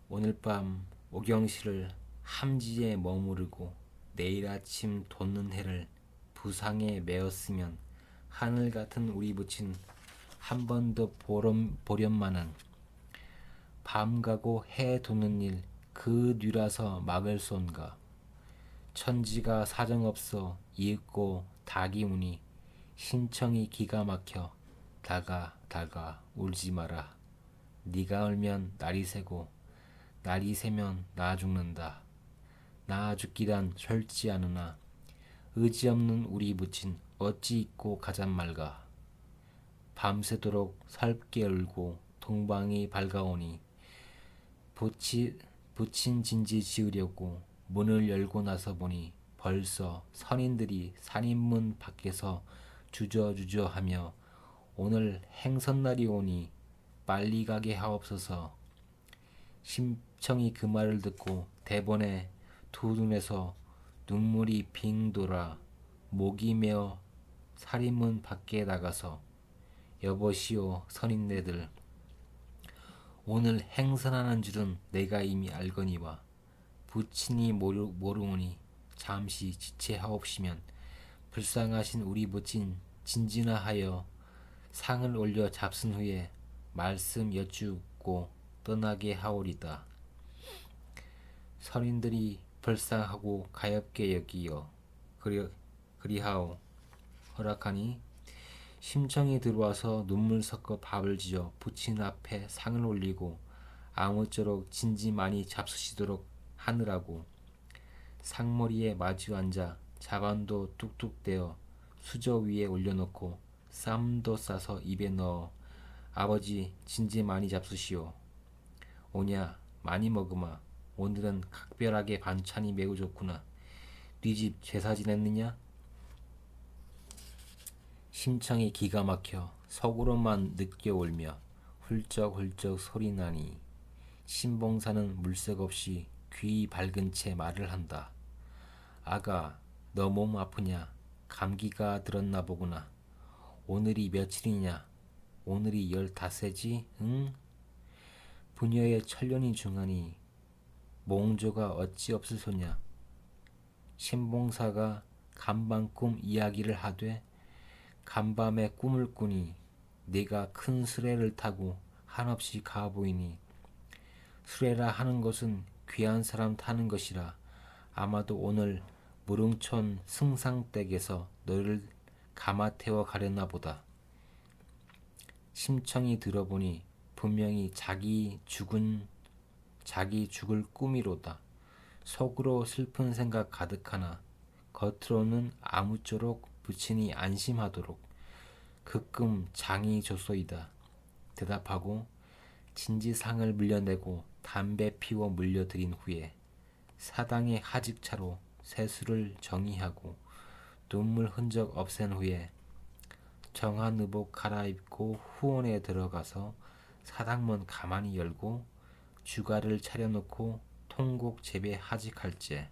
Speaker 1: 오늘 밤 오경실을 함지에 머무르고 내일 아침 돋는 해를 부상에 메었으면 하늘 같은 우리 부친 한 번 더 보련만은 밤 가고 해 도는 일 그 뉘라서 막을 쏜가. 천지가 사정없어 이윽고 닭이 우니 신청이 기가 막혀 다가 울지 마라. 네가 울면 날이 새고 날이 새면 나 죽는다. 나 죽기란 절지 않으나 의지 없는 우리 부친 어찌 잊고 가잔 말가. 밤새도록 살게 울고 동방이 밝아오니 부친 진지 지으려고 문을 열고 나서 보니 벌써 선인들이 산인문 밖에서 주저주저 하며 오늘 행선날이 오니 빨리 가게 하옵소서. 심청이 그 말을 듣고 대번에 두 눈에서 눈물이 빙 돌아 목이 메어 살인문 밖에 나가서 여보시오 선인네들 오늘 행선하는 줄은 내가 이미 알거니와 부친이 모르오니 잠시 지체하옵시면 불쌍하신 우리 부친 진진하하여 상을 올려 잡순 후에 말씀 여쭙고 떠나게 하오리다. 선인들이 불쌍하고 가엾게 여기어 그리하오 허락하니 심청이 들어와서 눈물 섞어 밥을 지어 부친 앞에 상을 올리고 아무쪼록 진지 많이 잡수시도록 하느라고 상머리에 마주 앉아 자반도 뚝뚝 떼어 수저 위에 올려놓고 쌈도 싸서 입에 넣어 아버지 진지 많이 잡수시오. 오냐 많이 먹으마. 오늘은 각별하게 반찬이 매우 좋구나. 네 집 제사 지냈느냐? 심청이 기가 막혀 속으로만 느껴 울며 훌쩍훌쩍 소리나니 신봉사는 물색 없이 귀 밝은 채 말을 한다. 아가, 너 몸 아프냐? 감기가 들었나 보구나. 오늘이 며칠이냐? 오늘이 15세지? 응? 부녀의 천년이 중하니 몽조가 어찌 없을 소냐? 신봉사가 간밤꿈 이야기를 하되 간밤에 꿈을 꾸니 네가 큰 수레를 타고 한없이 가보이니 수레라 하는 것은 귀한 사람 타는 것이라 아마도 오늘 무릉촌 승상댁에서 너를 감아 태워 가려나 보다. 심청이 들어보니 분명히 자기 죽을 꿈이로다. 속으로 슬픈 생각 가득하나 겉으로는 아무쪼록 부친이 안심하도록 극금 장이 줬소이다. 대답하고 진지상을 물려내고 담배 피워 물려드린 후에 사당의 하직차로 세수를 정의하고 눈물 흔적 없앤 후에 정한 의복 갈아입고 후원에 들어가서 사당문 가만히 열고 주가를 차려놓고 통곡 재배 하직할제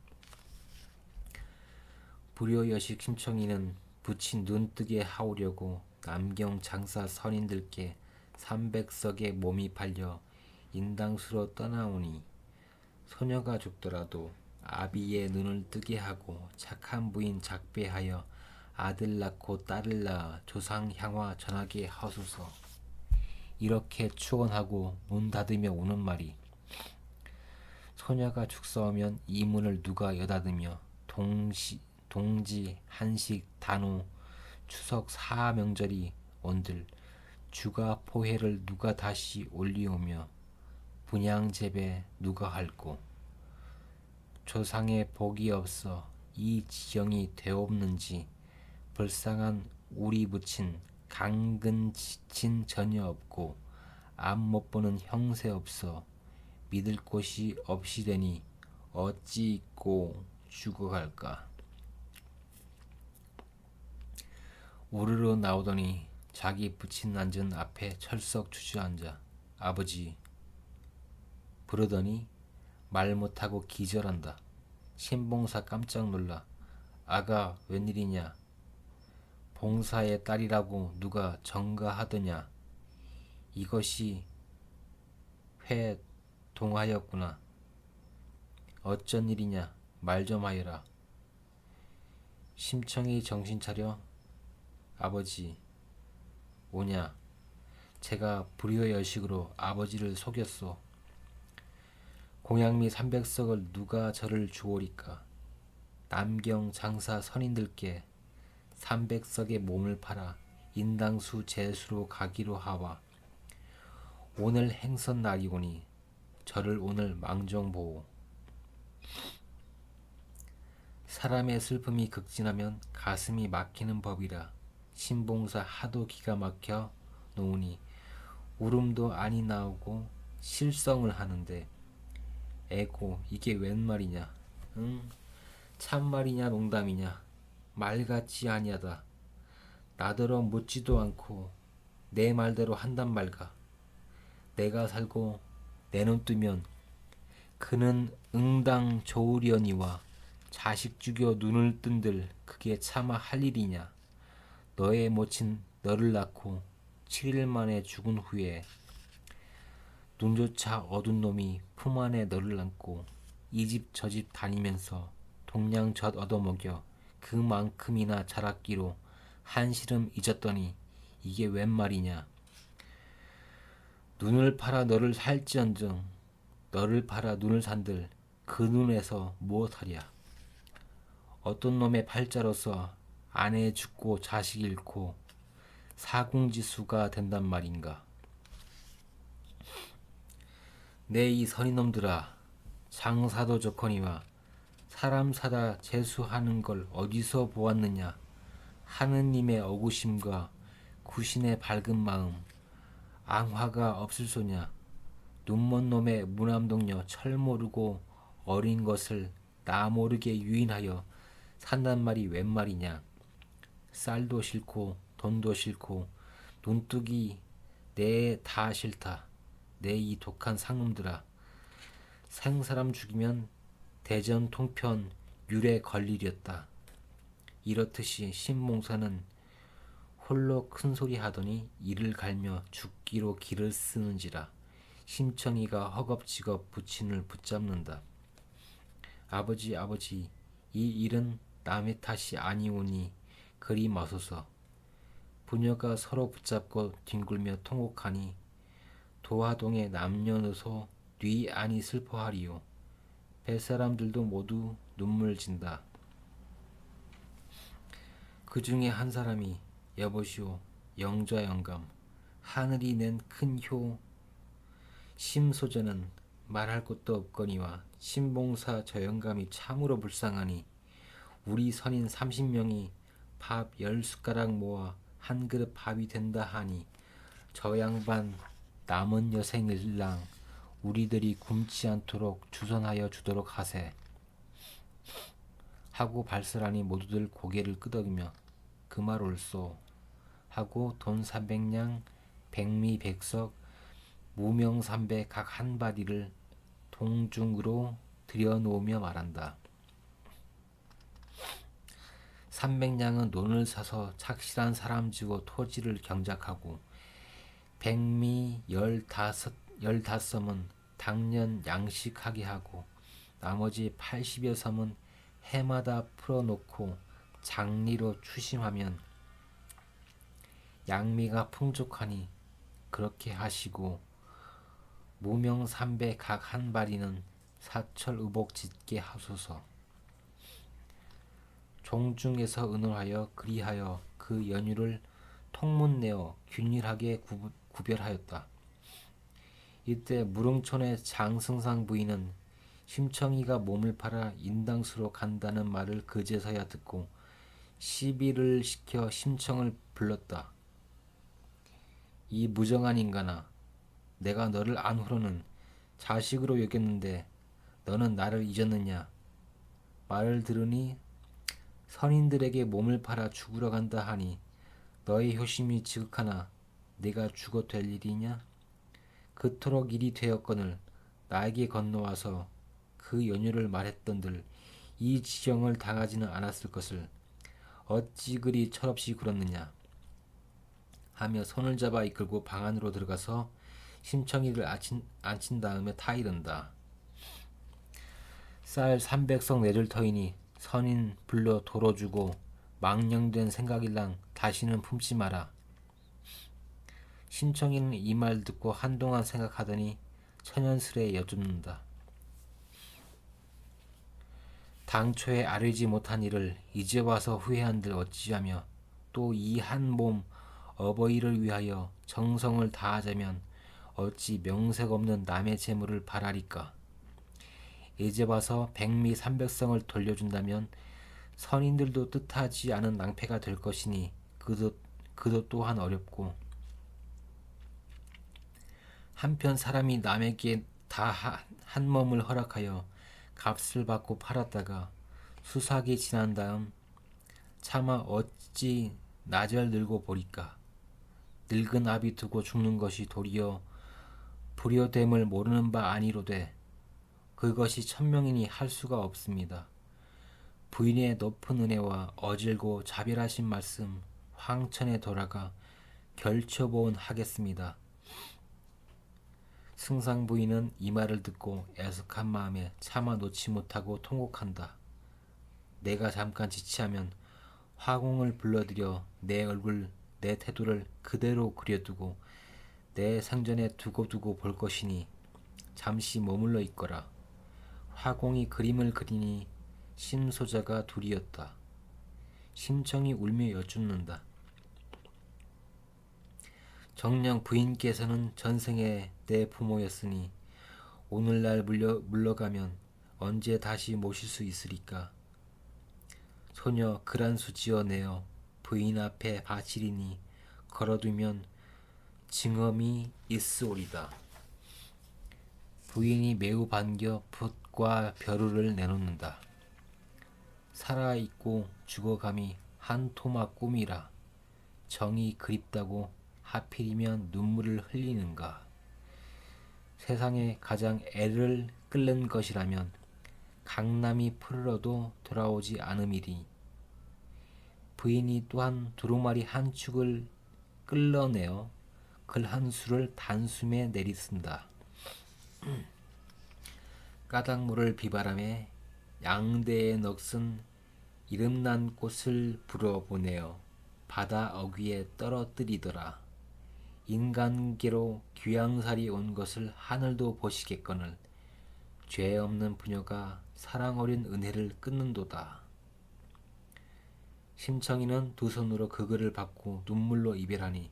Speaker 1: 불효여식 심청이는 부친 눈뜨게 하오려고 남경 장사 선인들께 300석의 몸이 팔려 인당수로 떠나오니 소녀가 죽더라도 아비의 눈을 뜨게 하고 착한 부인 작배하여 아들 낳고 딸을 낳아 조상 향화 전하게 하소서. 이렇게 축원하고 문 닫으며 우는 말이 소녀가 죽사오면 이 문을 누가 여닫으며 동지 한식 단오 추석 사명절이 온들 주가 포해를 누가 다시 올리오며 분양 재배 누가 할꼬. 조상의 복이 없어 이 지경이 되옵는지 불쌍한 우리 부친 강근진 전혀 없고 앞 못 보는 형세 없어 믿을 곳이 없이 되니 어찌 있고 죽어갈까. 우르르 나오더니 자기 부친 앉은 앞에 철썩 주저앉아 아버지 부르더니 말 못하고 기절한다. 신봉사 깜짝 놀라 아가 웬일이냐. 봉사의 딸이라고 누가 전가하더냐. 이것이 회동하였구나. 어쩐 일이냐. 말 좀 하여라. 심청이 정신 차려 아버지 오냐. 제가 불효여식으로 아버지를 속였소. 공양미 300석을 누가 저를 주오리까. 남경 장사 선인들께 300석의 몸을 팔아 인당수 제수로 가기로 하와 오늘 행선 날이오니 저를 오늘 망정보오. 사람의 슬픔이 극진하면 가슴이 막히는 법이라 신봉사 하도 기가 막혀 놓으니 울음도 아니 나오고 실성을 하는데 에고 이게 웬 말이냐. 응? 참말이냐 농담이냐. 말 같지 아니하다. 나더러 묻지도 않고 내 말대로 한단 말가. 내가 살고 내 눈 뜨면 그는 응당 좋으려니와 자식 죽여 눈을 뜬들 그게 차마 할 일이냐. 너의 모친 너를 낳고 7일 만에 죽은 후에 눈조차 얻은 놈이 품 안에 너를 안고 이 집 저 집 다니면서 동량젖 얻어먹여 그만큼이나 자랐기로 한시름 잊었더니 이게 웬 말이냐. 눈을 팔아 너를 살지언정 너를 팔아 눈을 산들 그 눈에서 무엇하랴. 어떤 놈의 팔자로서 아내 죽고 자식 잃고 사궁지수가 된단 말인가. 내 이 선인놈들아, 장사도 좋거니와 사람 사다 재수하는 걸 어디서 보았느냐. 하느님의 어구심과 구신의 밝은 마음, 앙화가 없을소냐. 눈먼 놈의 무남동녀 철 모르고 어린 것을 나 모르게 유인하여 산단 말이 웬 말이냐. 쌀도 싫고 돈도 싫고 눈뜨기 내 다 싫다. 내 이 독한 상놈들아, 생사람 죽이면 대전 통편 율에 걸리렸다. 이렇듯이 신몽사는 홀로 큰소리 하더니 이를 갈며 죽기로 기를 쓰는지라. 심청이가 허겁지겁 부친을 붙잡는다. 아버지, 아버지, 이 일은 남의 탓이 아니오니 그리 마소서. 부녀가 서로 붙잡고 뒹굴며 통곡하니 도화동의 남녀노소 뒤 아니 슬퍼하리요. 뱃사람들도 모두 눈물 진다. 그 중에 한 사람이 여보시오, 영좌 영감, 하늘이 낸 큰 효 심소전은 말할 것도 없거니와 신봉사 저 영감이 참으로 불쌍하니 우리 선인 30명이 밥 10숟가락 모아 한 그릇 밥이 된다 하니 저 양반 남은 여생일랑 우리들이 굶지 않도록 주선하여 주도록 하세. 하고 발설하니 모두들 고개를 끄덕이며 그 말 옳소 하고 돈 300냥 백미 백석 무명 300 각 한 바리를 동중으로 들여놓으며 말한다. 300냥은 논을 사서 착실한 사람 지고 토지를 경작하고 백미 15섬은 당년 양식하게 하고 나머지 80여 섬은 해마다 풀어놓고 장리로 추심하면 양미가 풍족하니 그렇게 하시고 무명 300 각 한 바리는 사철의복 짓게 하소서. 종중에서 의논하여 그리하여 그 연휴를 통문내어 균일하게 구별하였다. 이때 무릉촌의 장승상 부인은 심청이가 몸을 팔아 인당수로 간다는 말을 그제서야 듣고 시비를 시켜 심청을 불렀다. 이 무정한 인간아, 내가 너를 안후로는 자식으로 여겼는데 너는 나를 잊었느냐. 말을 들으니 선인들에게 몸을 팔아 죽으러 간다 하니 너의 효심이 지극하나 내가 죽어 될 일이냐. 그토록 일이 되었거늘 나에게 건너와서 그 연유를 말했던들 이 지경을 당하지는 않았을 것을 어찌 그리 철없이 굴었느냐 하며 손을 잡아 이끌고 방 안으로 들어가서 심청이를 앉힌 다음에 타이른다. 쌀 300석 내줄 터이니 선인 불러 도로 주고 망령된 생각일랑 다시는 품지 마라. 심청이는 이 말 듣고 한동안 생각하더니 천연스레 여쭙는다. 당초에 아뢰지 못한 일을 이제 와서 후회한들 어찌하며 또 이 한 몸 어버이를 위하여 정성을 다하자면 어찌 명색 없는 남의 재물을 바라리까. 이제 와서 백미 300성을 돌려준다면 선인들도 뜻하지 않은 낭패가 될 것이니 그도 또한 어렵고 한편 사람이 남에게 다 한 몸을 허락하여 값을 받고 팔았다가 수삭이 지난 다음 차마 어찌 나절 늙어 보리까. 늙은 아비 두고 죽는 것이 도리어 불효됨을 모르는 바 아니로되 그것이 천명이니 할 수가 없습니다. 부인의 높은 은혜와 어질고 자별하신 말씀 황천에 돌아가 결초보은 하겠습니다. 승상 부인은 이 말을 듣고 애석한 마음에 차마 놓지 못하고 통곡한다. 내가 잠깐 지체하면 화공을 불러들여 내 얼굴 내 태도를 그대로 그려두고 내 생전에 두고두고 볼 것이니 잠시 머물러 있거라. 화공이 그림을 그리니 심소자가 둘이었다. 심청이 울며 여쭙는다. 정녕 부인께서는 전생에 내 부모였으니 오늘날 물러가면 언제 다시 모실 수 있으리까? 소녀 그란수 지어내어 부인 앞에 바치리니 걸어두면 증엄이 있으오리다. 부인이 매우 반겨 붓과 벼루를 내놓는다. 살아있고 죽어감이 한 토막 꿈이라 정이 그립다고 하필이면 눈물을 흘리는가. 세상에 가장 애를 끓는 것이라면 강남이 푸르러도 돌아오지 않음이리. 부인이 또한 두루마리 한 축을 끌러내어 글 한 수를 단숨에 내리쓴다. 까닭물을 비바람에 양대에 넋은 이름난 꽃을 불어보내어 바다 어귀에 떨어뜨리더라. 인간계로 귀양살이 온 것을 하늘도 보시겠거늘 죄 없는 부녀가 사랑 어린 은혜를 끊는도다. 심청이는 두 손으로 그 글을 받고 눈물로 이별하니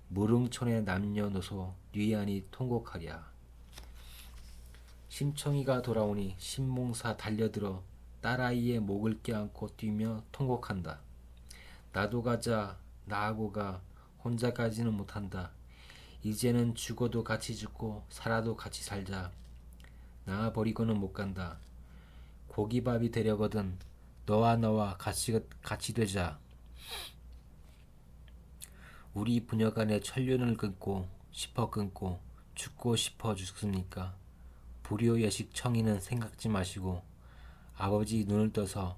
Speaker 1: 무릉촌의 남녀노소 뉘안이 통곡하랴. 심청이가 돌아오니 신몽사 달려들어 딸아이의 목을 껴안고 뛰며 통곡한다. 나도 가자, 나하고 가, 혼자 가지는 못한다. 이제는 죽어도 같이 죽고 살아도 같이 살자. 나 버리고는 못 간다. 고기밥이 되려거든 너와 같이 되자. 우리 부녀가 내 천륜을 끊고 죽고 싶어 죽습니까? 불효예식 청이는 생각지 마시고 아버지 눈을 떠서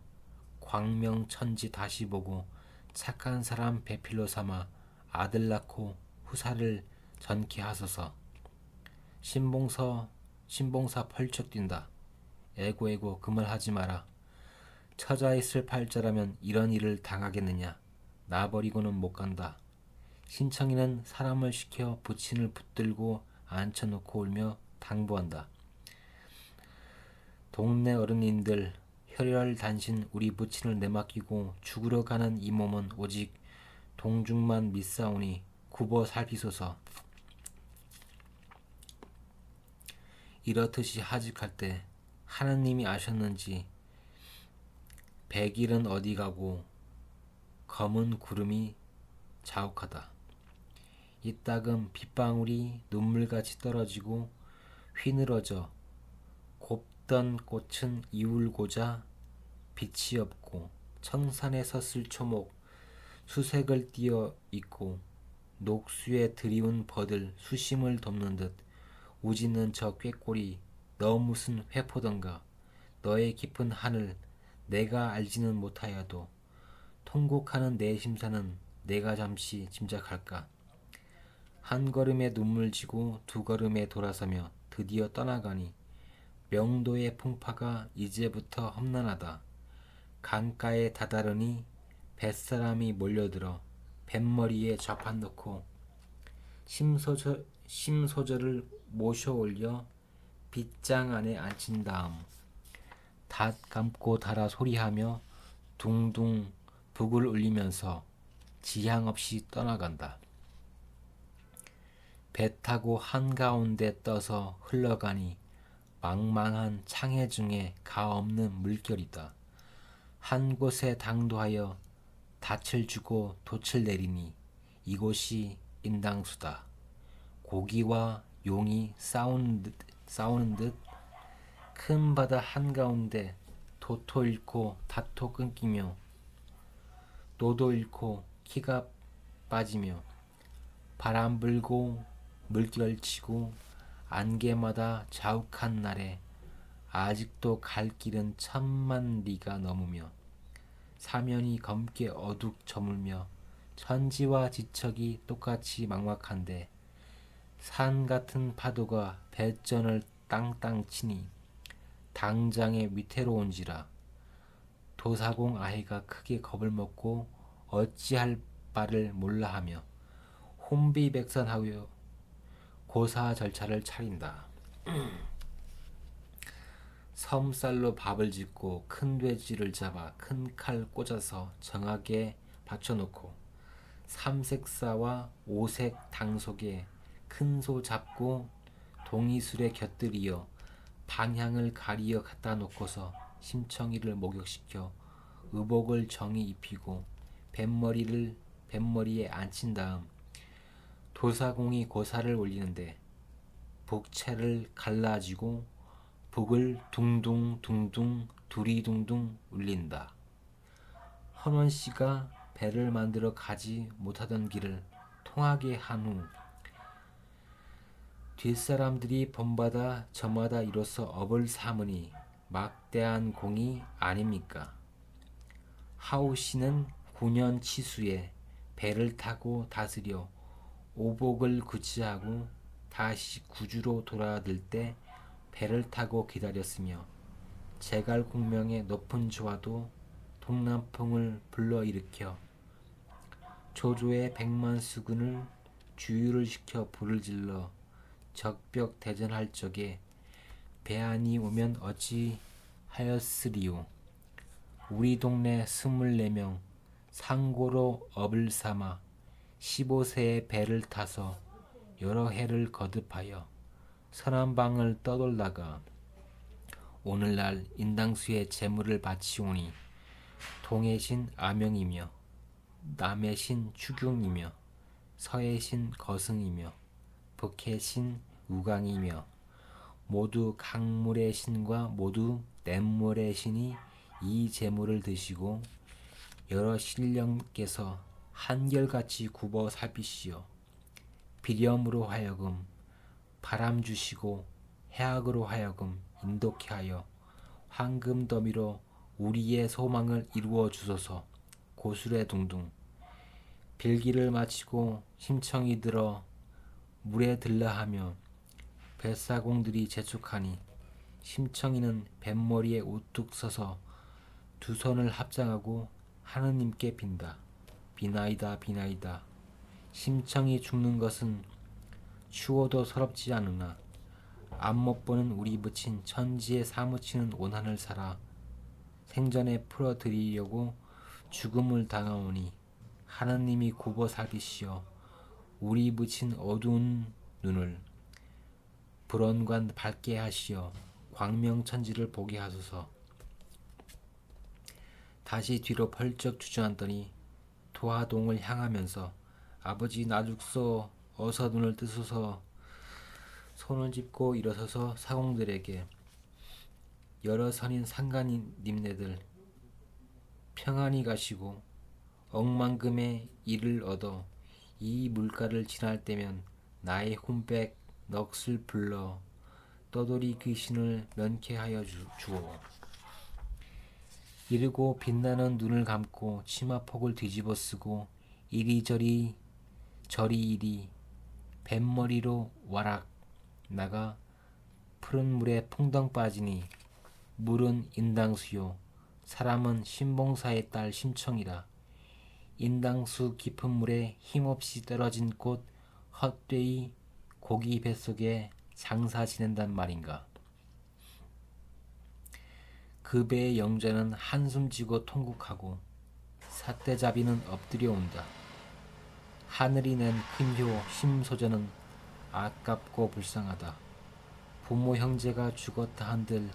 Speaker 1: 광명천지 다시 보고 착한 사람 배필로 삼아 아들 낳고 후사를 전케 하소서. 신봉사 펄쩍 뛴다. 에고 그 말 하지 마라. 처자 있을 팔자라면 이런 일을 당하겠느냐. 나 버리고는 못 간다. 신청이는 사람을 시켜 부친을 붙들고 앉혀놓고 울며 당부한다. 동네 어른님들 혈혈단신 우리 부친을 내맡기고 죽으러 가는 이 몸은 오직 동중만 믿사오니 굽어 살피소서. 이렇듯이 하직할 때 하느님이 아셨는지 백일은 어디 가고 검은 구름이 자욱하다. 이따금 빗방울이 눈물같이 떨어지고 휘늘어져 곱던 꽃은 이울고자 빛이 없고 청산에 섰을 초목 수색을 띄어 있고 녹수에 드리운 버들 수심을 덮는 듯 우짖는 저 꾀꼬리 너 무슨 회포던가. 너의 깊은 하늘 내가 알지는 못하여도 통곡하는 내 심사는 내가 잠시 짐작할까. 한 걸음에 눈물 지고 두 걸음에 돌아서며 드디어 떠나가니 명도의 풍파가 이제부터 험난하다. 강가에 다다르니 뱃사람이 몰려들어 뱃머리에 좌판 넣고 심소절을 모셔 올려 빗장 안에 앉힌 다음 닷 감고 달아 소리하며 둥둥 북을 울리면서 지향 없이 떠나간다. 배 타고 한가운데 떠서 흘러가니 망망한 창해 중에 가없는 물결이다. 한 곳에 당도하여 닻을 주고 돛을 내리니 이곳이 인당수다. 고기와 용이 싸우는 듯 큰 바다 한가운데 도토 잃고 다토 끊기며 노도 잃고 키가 빠지며 바람 불고 물결 치고 안개마다 자욱한 날에 아직도 갈 길은 1000만 리가 넘으며 사면이 검게 어둑 저물며 천지와 지척이 똑같이 막막한데 산 같은 파도가 배전을 땅땅 치니 당장에 위태로운지라. 도사공 아이가 크게 겁을 먹고 어찌할 바를 몰라하며 혼비백산하여 고사 절차를 차린다. 섬쌀로 밥을 짓고 큰 돼지를 잡아 큰 칼 꽂아서 정하게 받쳐놓고 삼색사와 오색 당속에 큰 소 잡고 동이술에 곁들이어 방향을 가리어 갖다 놓고서 심청이를 목욕시켜 의복을 정히 입히고 뱃머리에 앉힌 다음 도사공이 고사를 올리는데 북채를 갈라지고 북을 둥둥둥둥 두리둥둥 울린다. 헌원씨가 배를 만들어 가지 못하던 길을 통하게 한 후 뒷사람들이 본받아 저마다 이로써 업을 삼으니 막대한 공이 아닙니까? 하우씨는 9년 치수에 배를 타고 다스려 오복을 구치하고 다시 구주로 돌아들 때 배를 타고 기다렸으며 제갈공명의 높은 조화도 동남풍을 불러일으켜 조조의 백만수군을 주유를 시켜 불을 질러 적벽 대전할 적에 배안이 오면 어찌 하였으리요. 우리 동네 24명 상고로 업을 삼아 15세의 배를 타서 여러 해를 거듭하여 서남방을 떠돌다가 오늘날 인당수의 제물을 바치오니 동의 신 아명이며 남의 신 추경이며 서의 신 거승이며 북의 신 우강이며 모두 강물의 신과 모두 냇물의 신이 이 제물을 드시고 여러 신령께서 한결같이 굽어 살피시어 비렴으로 하여금 바람 주시고 해악으로 하여금 인도케 하여 황금 더미로 우리의 소망을 이루어 주소서. 고수레 둥둥 빌기를 마치고 심청이 들어 물에 들라 하며 뱃사공들이 재촉하니 심청이는 뱃머리에 우뚝 서서 두 손을 합장하고 하느님께 빈다. 비나이다 비나이다. 심청이 죽는 것은 추워도 서럽지 않으나 앞못 보는 우리 부친 천지에 사무치는 오난을 살아 생전에 풀어드리려고 죽음을 당하오니 하느님이 굽어 살피시어 우리 부친 어두운 눈을 불언관 밝게 하시어 광명천지를 보게 하소서. 다시 뒤로 펄쩍 주저앉더니 도하동을 향하면서 아버지 나 죽소 어서 눈을 뜨소서. 손을 짚고 일어서서 사공들에게 여러 선인 상간님네들 평안히 가시고 억만금의 일을 얻어 이 물가를 지날 때면 나의 혼백 넋을 불러 떠돌이 귀신을 면케하여 주오. 이르고 빛나는 눈을 감고 치마폭을 뒤집어 쓰고 이리저리 저리이리 뱃머리로 와락 나가 푸른 물에 풍덩 빠지니 물은 인당수요 사람은 신봉사의 딸 심청이라. 인당수 깊은 물에 힘없이 떨어진 꽃 헛되이 고기 뱃속에 장사 지낸단 말인가. 그 배의 영자는 한숨 지고 통곡하고 삿대잡이는 엎드려 온다. 하늘이 낸 큰효 심소전은 아깝고 불쌍하다. 부모 형제가 죽었다 한들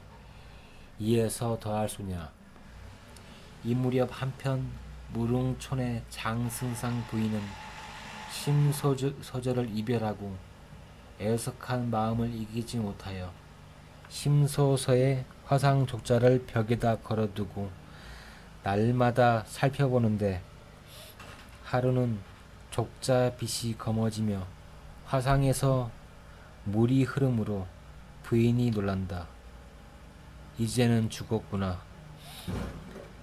Speaker 1: 이에서 더할 소냐. 이 무렵 한편 무릉촌의 장승상 부인은 심소절을 이별하고 애석한 마음을 이기지 못하여 심소서의 화상 족자를 벽에다 걸어두고 날마다 살펴보는데 하루는 족자 빛이 검어지며 화상에서 물이 흐름으로 부인이 놀란다. 이제는 죽었구나.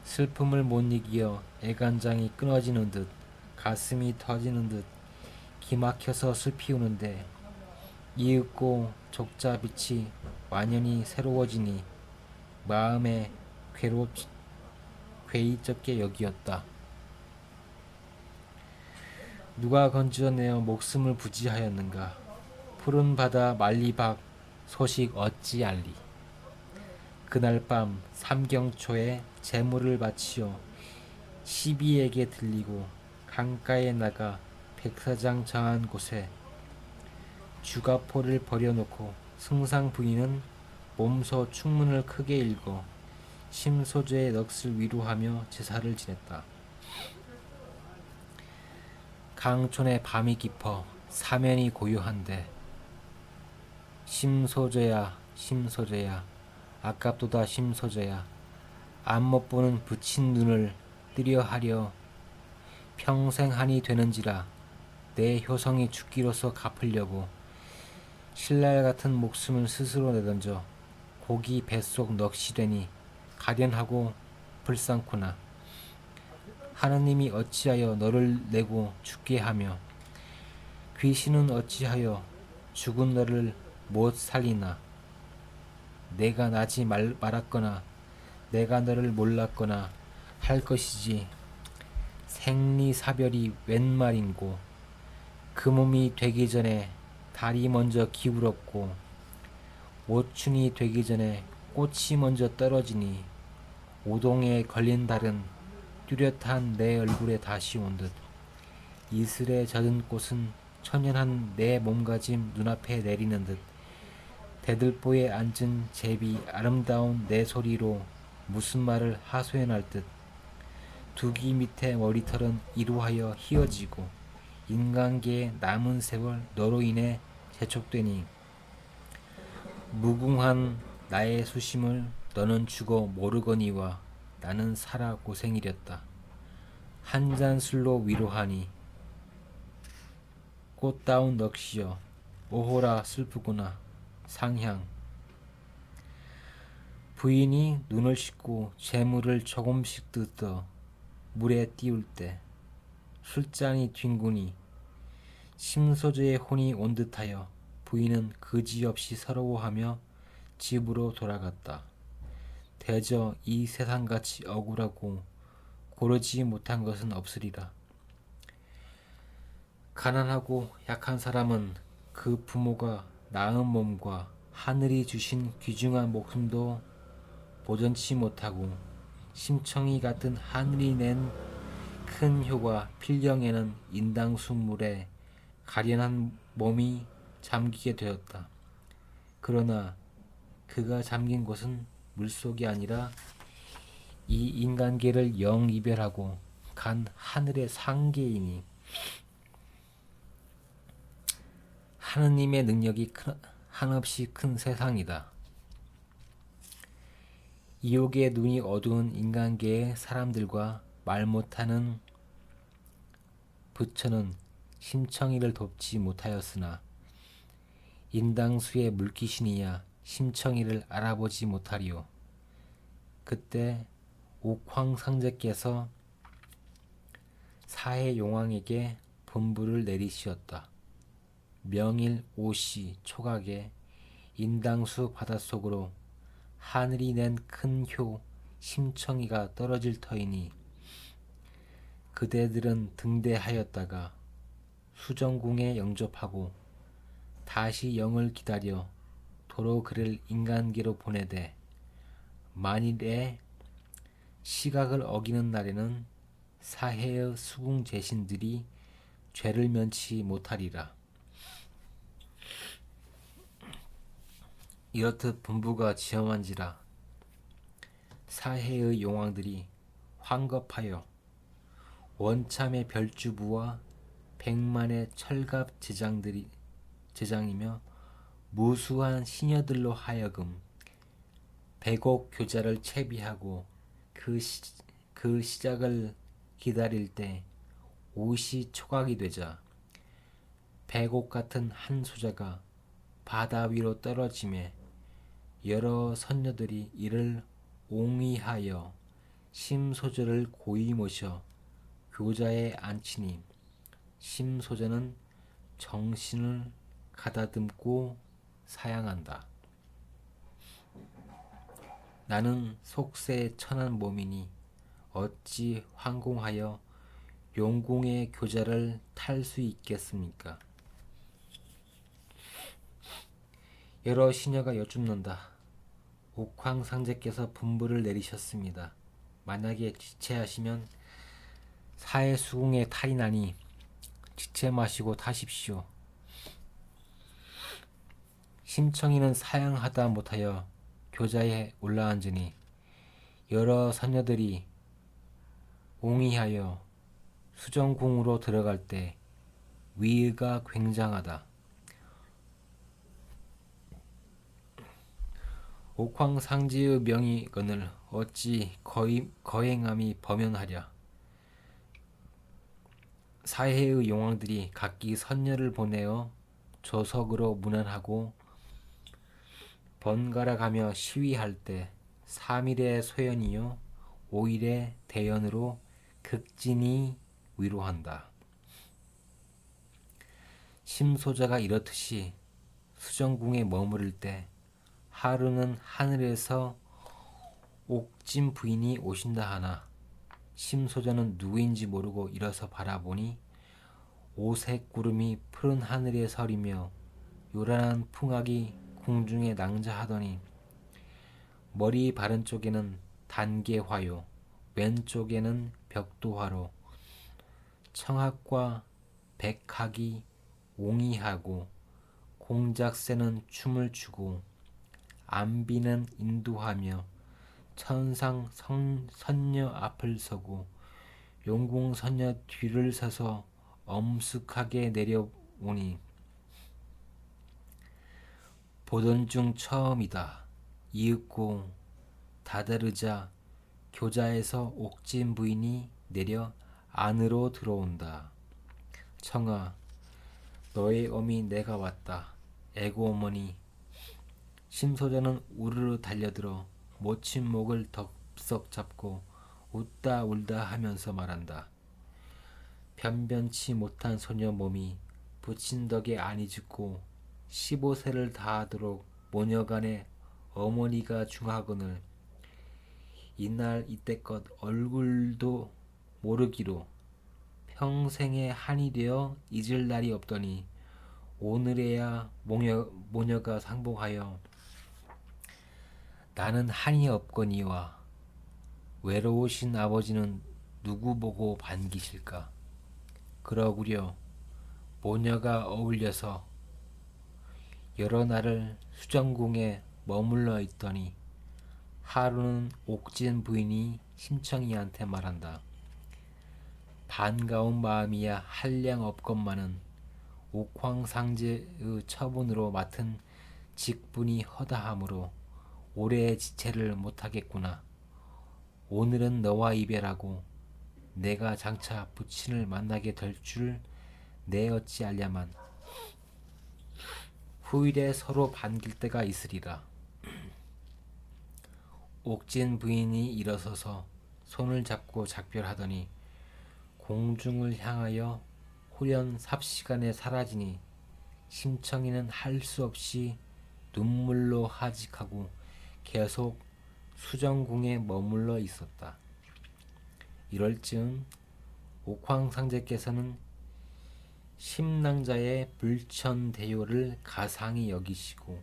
Speaker 1: 슬픔을 못 이기어 애간장이 끊어지는 듯 가슴이 터지는 듯 기막혀서 슬피우는데 이윽고 족자 빛이 완연히 새로워지니 마음에 괴이쩍게 여기었다. 누가 건져내어 목숨을 부지하였는가. 푸른 바다 말리박 소식 어찌 알리. 그날 밤 삼경초에 제물을 바치어 시비에게 들리고 강가에 나가 백사장 정한 곳에 주가포를 버려놓고 승상 부인은 몸소 충문을 크게 읽어 심소재의 넋을 위로하며 제사를 지냈다. 강촌의 밤이 깊어 사면이 고요한데 심소재야 심소재야 아깝도다 심소재야 안못 보는 붙인 눈을 뜨려 하려 평생 한이 되는지라 내 효성이 죽기로서 갚으려고 신랄 같은 목숨을 스스로 내던져 고기 뱃속 넋이 되니 가련하고 불쌍구나. 하느님이 어찌하여 너를 내고 죽게 하며 귀신은 어찌하여 죽은 너를 못 살리나. 내가 나지 말았거나 내가 너를 몰랐거나 할 것이지 생리사별이 웬 말인고 그 몸이 되기 전에 달이 먼저 기울었고 오춘이 되기 전에 꽃이 먼저 떨어지니 오동에 걸린 달은 뚜렷한 내 얼굴에 다시 온 듯 이슬에 젖은 꽃은 천연한 내 몸가짐 눈앞에 내리는 듯 대들보에 앉은 제비 아름다운 내 소리로 무슨 말을 하소연할 듯 두기 밑에 머리털은 이루하여 휘어지고 인간계의 남은 세월 너로 인해 재촉되니 무궁한 나의 수심을 너는 죽어 모르거니와 나는 살아 고생이렸다. 한 잔 술로 위로하니 꽃다운 넋이여 오호라 슬프구나. 상향. 부인이 눈을 씻고 재물을 조금씩 뜯어 물에 띄울 때 술잔이 뒹구니 심소재의 혼이 온 듯하여 부인은 그지없이 서러워하며 집으로 돌아갔다. 대저 이 세상같이 억울하고 고르지 못한 것은 없으리라. 가난하고 약한 사람은 그 부모가 낳은 몸과 하늘이 주신 귀중한 목숨도 보전치 못하고 심청이 같은 하늘이 낸 큰 효가 필경에는 인당수물에 가련한 몸이 잠기게 되었다. 그러나 그가 잠긴 곳은 물속이 아니라 이 인간계를 영 이별하고 간 하늘의 상계이니 하느님의 능력이 한없이 큰 세상이다. 이옥의 눈이 어두운 인간계의 사람들과 말 못하는 부처는 심청이를 돕지 못하였으나 인당수의 물귀신이야 심청이를 알아보지 못하리요. 그때 옥황상제께서 사해용왕에게 분부를 내리시었다. 명일 5시 초각에 인당수 바닷속으로 하늘이 낸 큰 효 심청이가 떨어질 터이니 그대들은 등대하였다가 수정궁에 영접하고 다시 영을 기다려 도로 그를 인간계로 보내되 만일에 시각을 어기는 날에는 사해의 수궁 제신들이 죄를 면치 못하리라. 이렇듯 분부가 지엄한지라 사해의 용왕들이 황급하여 원참의 별주부와 백만의 철갑 제장이며 무수한 시녀들로 하여금 백옥 교자를 채비하고 그 시작을 기다릴 때 옷이 초각이 되자 백옥 같은 한 소자가 바다 위로 떨어지매 여러 선녀들이 이를 옹의하여 심소저를 고이 모셔 교자에 앉히니 심소저는 정신을 가다듬고 사양한다. 나는 속세에 천한 몸이니 어찌 황공하여 용궁의 교자를 탈 수 있겠습니까? 여러 시녀가 여쭙는다. 옥황상제께서 분부를 내리셨습니다. 만약에 지체하시면 사해수궁에 탈이 나니 지체 마시고 타십시오. 심청이는 사양하다 못하여 교자에 올라앉으니 여러 선녀들이 옹이하여 수정궁으로 들어갈 때 위의가 굉장하다. 옥황상제의 명의건을 어찌 거행함이 범연하랴. 사해의 용왕들이 각기 선녀를 보내어 조석으로 문안하고 번갈아 가며 시위할 때 3일의 소연이요 5일의 대연으로 극진히 위로한다. 심소자가 이렇듯이 수정궁에 머무를 때 하루는 하늘에서 옥진 부인이 오신다 하나 심소자는 누구인지 모르고 일어서 바라보니 오색 구름이 푸른 하늘에 서리며 요란한 풍악이 궁중에 낭자하더니 머리 바른 쪽에는 단계화요 왼쪽에는 벽도화로 청학과 백학이 옹이하고 공작새는 춤을 추고 안비는 인도하며 천상 선녀 앞을 서고 용궁 선녀 뒤를 서서 엄숙하게 내려오니 보던 중 처음이다. 이윽고 다다르자 교자에서 옥진 부인이 내려 안으로 들어온다. 청아, 너의 어미 내가 왔다. 애고 어머니. 심소자는 우르르 달려들어 모친 목을 덥석 잡고 웃다 울다 하면서 말한다. 변변치 못한 소녀 몸이 부친 덕에 안이 죽고 15세를 다하도록 모녀간에 어머니가 중하거늘 이날 이때껏 얼굴도 모르기로 평생에 한이 되어 잊을 날이 없더니 오늘에야 모녀가 상봉하여 나는 한이 없거니와 외로우신 아버지는 누구 보고 반기실까? 그러구려 모녀가 어울려서 여러 날을 수정궁에 머물러 있더니 하루는 옥진 부인이 심청이한테 말한다. 반가운 마음이야 한량 없건만은 옥황상제의 처분으로 맡은 직분이 허다하므로 올해의 지체를 못하겠구나. 오늘은 너와 이별하고 내가 장차 부친을 만나게 될 줄 내 어찌 알랴만 후일에 서로 반길 때가 있으리라. 옥진 부인이 일어서서 손을 잡고 작별하더니 공중을 향하여 후련 삽시간에 사라지니 심청이는 할 수 없이 눈물로 하직하고 계속 수정궁에 머물러 있었다. 이럴 즈음 옥황상제께서는 심낭자의 불천대요를 가상히 여기시고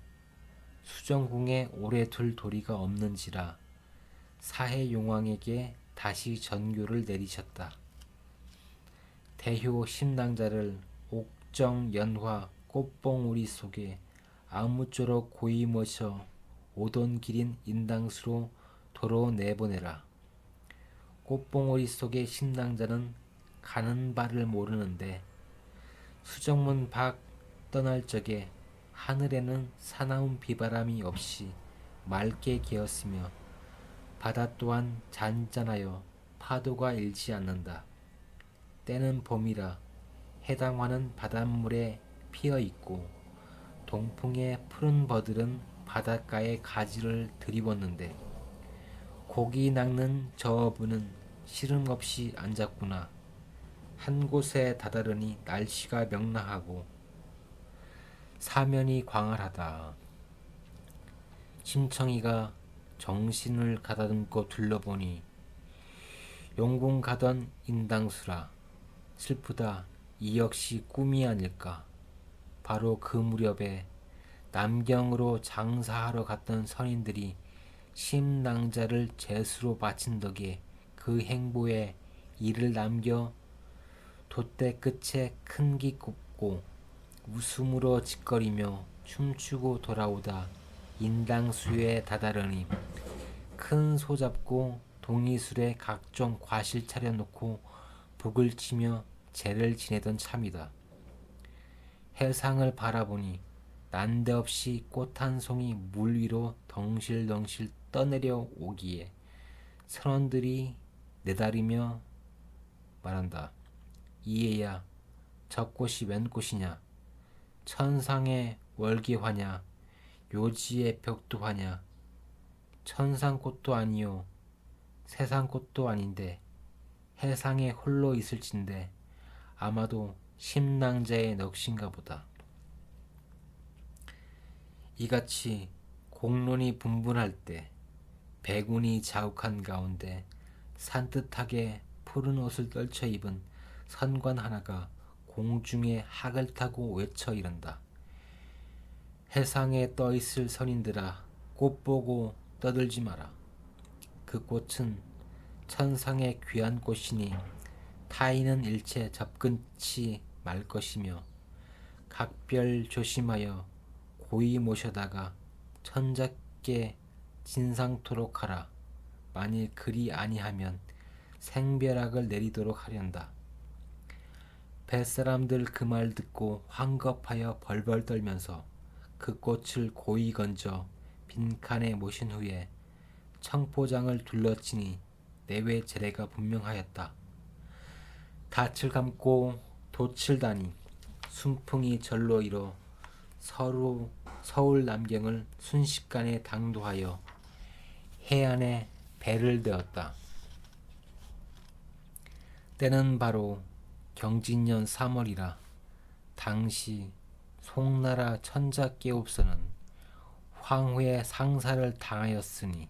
Speaker 1: 수정궁에 오래 둘 도리가 없는지라 사해용왕에게 다시 전교를 내리셨다. 대효 심낭자를 옥정연화 꽃봉우리 속에 아무쪼록 고이 모셔 오던 길인 인당수로 도로 내보내라. 꽃봉오리 속의 심낭자는 가는 바를 모르는데 수정문 밖 떠날 적에 하늘에는 사나운 비바람이 없이 맑게 개었으며 바다 또한 잔잔하여 파도가 일지 않는다. 때는 봄이라 해당화는 바닷물에 피어있고 동풍의 푸른 버들은 바닷가에 가지를 들이웠는데 고기 낚는 저 어부는 시름없이 앉았구나. 한 곳에 다다르니 날씨가 명랑하고 사면이 광활하다. 심청이가 정신을 가다듬고 둘러보니 용궁 가던 인당수라. 슬프다. 이 역시 꿈이 아닐까. 바로 그 무렵에 남경으로 장사하러 갔던 선인들이 심낭자를 제수로 바친 덕에 그 행보에 이를 남겨 돛대 끝에 큰 기 꼽고 웃음으로 짓거리며 춤추고 돌아오다 인당수에 다다르니 큰 소 잡고 동이술에 각종 과실 차려놓고 북을 치며 제를 지내던 참이다. 해상을 바라보니 난데없이 꽃 한 송이 물 위로 덩실덩실 떠내려 오기에 선원들이 내다리며 말한다. 이에야 저 꽃이 웬 꽃이냐? 천상의 월계화냐? 묘지의 벽두화냐? 천상꽃도 아니요 세상꽃도 아닌데 해상에 홀로 있을진데 아마도 심낭자의 넋인가 보다. 이같이 공론이 분분할 때 백운이 자욱한 가운데 산뜻하게 푸른 옷을 떨쳐 입은 선관 하나가 공중에 학을 타고 외쳐 이른다. 해상에 떠있을 선인들아 꽃 보고 떠들지 마라. 그 꽃은 천상의 귀한 꽃이니 타인은 일체 접근치 말 것이며 각별 조심하여 고이 모셔다가 천자께 진상토록 하라. 만일 그리 아니하면 생벼락을 내리도록 하련다. 뱃사람들 그 말 듣고 황급하여 벌벌 떨면서 그 꽃을 고이 건져 빈칸에 모신 후에 청포장을 둘러치니 내외 제례가 분명하였다. 닻을 감고 돛을 다니 순풍이 절로 일어 서울 남경을 순식간에 당도하여 해안에 배를 대었다. 때는 바로 경진년 3월이라 당시 송나라 천자께옵서는 황후의 상사를 당하였으니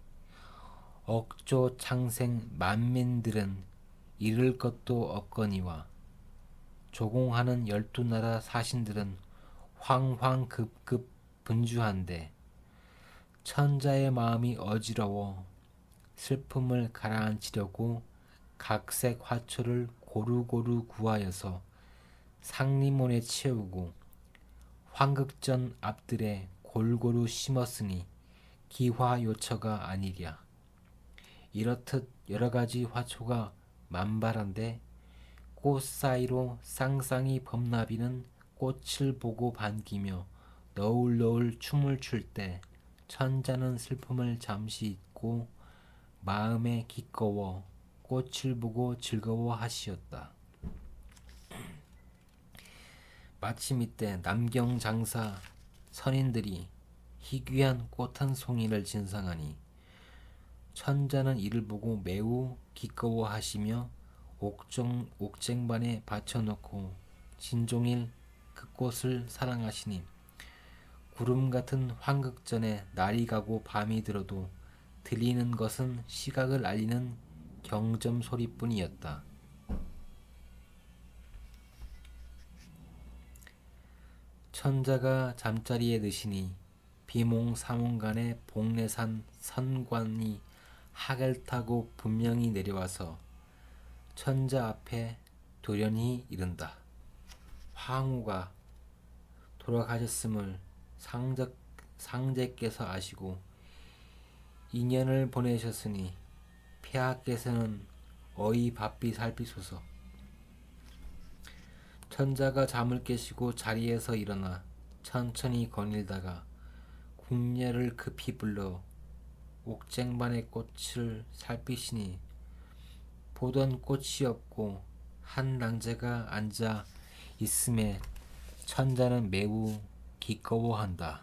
Speaker 1: 억조 창생 만민들은 잃을 것도 없거니와 조공하는 12나라 사신들은 황황급급 분주한데 천자의 마음이 어지러워 슬픔을 가라앉히려고 각색 화초를 고루고루 구하여서 상림원에 채우고 황극전 앞들에 골고루 심었으니 기화요처가 아니랴. 이렇듯 여러가지 화초가 만발한데 꽃 사이로 쌍쌍이 범나비는 꽃을 보고 반기며 너울너울 춤을 출 때 천자는 슬픔을 잠시 잊고 마음에 기꺼워 꽃을 보고 즐거워하시었다. 마침 이때 남경 장사 선인들이 희귀한 꽃 한 송이를 진상하니 천자는 이를 보고 매우 기꺼워하시며 옥쟁반에 받쳐놓고 진종일 그 꽃을 사랑하시니 구름 같은 황극전에 날이 가고 밤이 들어도 들리는 것은 시각을 알리는 경점 소리뿐이었다. 천자가 잠자리에 드시니 비몽사몽간에 복례산 선관이 학을 타고 분명히 내려와서 천자 앞에 돌연히 이른다. 황후가 돌아가셨음을 상제께서 아시고 인연을 보내셨으니 폐하께서는 어이 바삐 살피소서. 천자가 잠을 깨시고 자리에서 일어나 천천히 거닐다가 궁녀를 급히 불러 옥쟁반의 꽃을 살피시니 보던 꽃이 없고 한 낭자가 앉아 있음에 천자는 매우 기꺼워한다.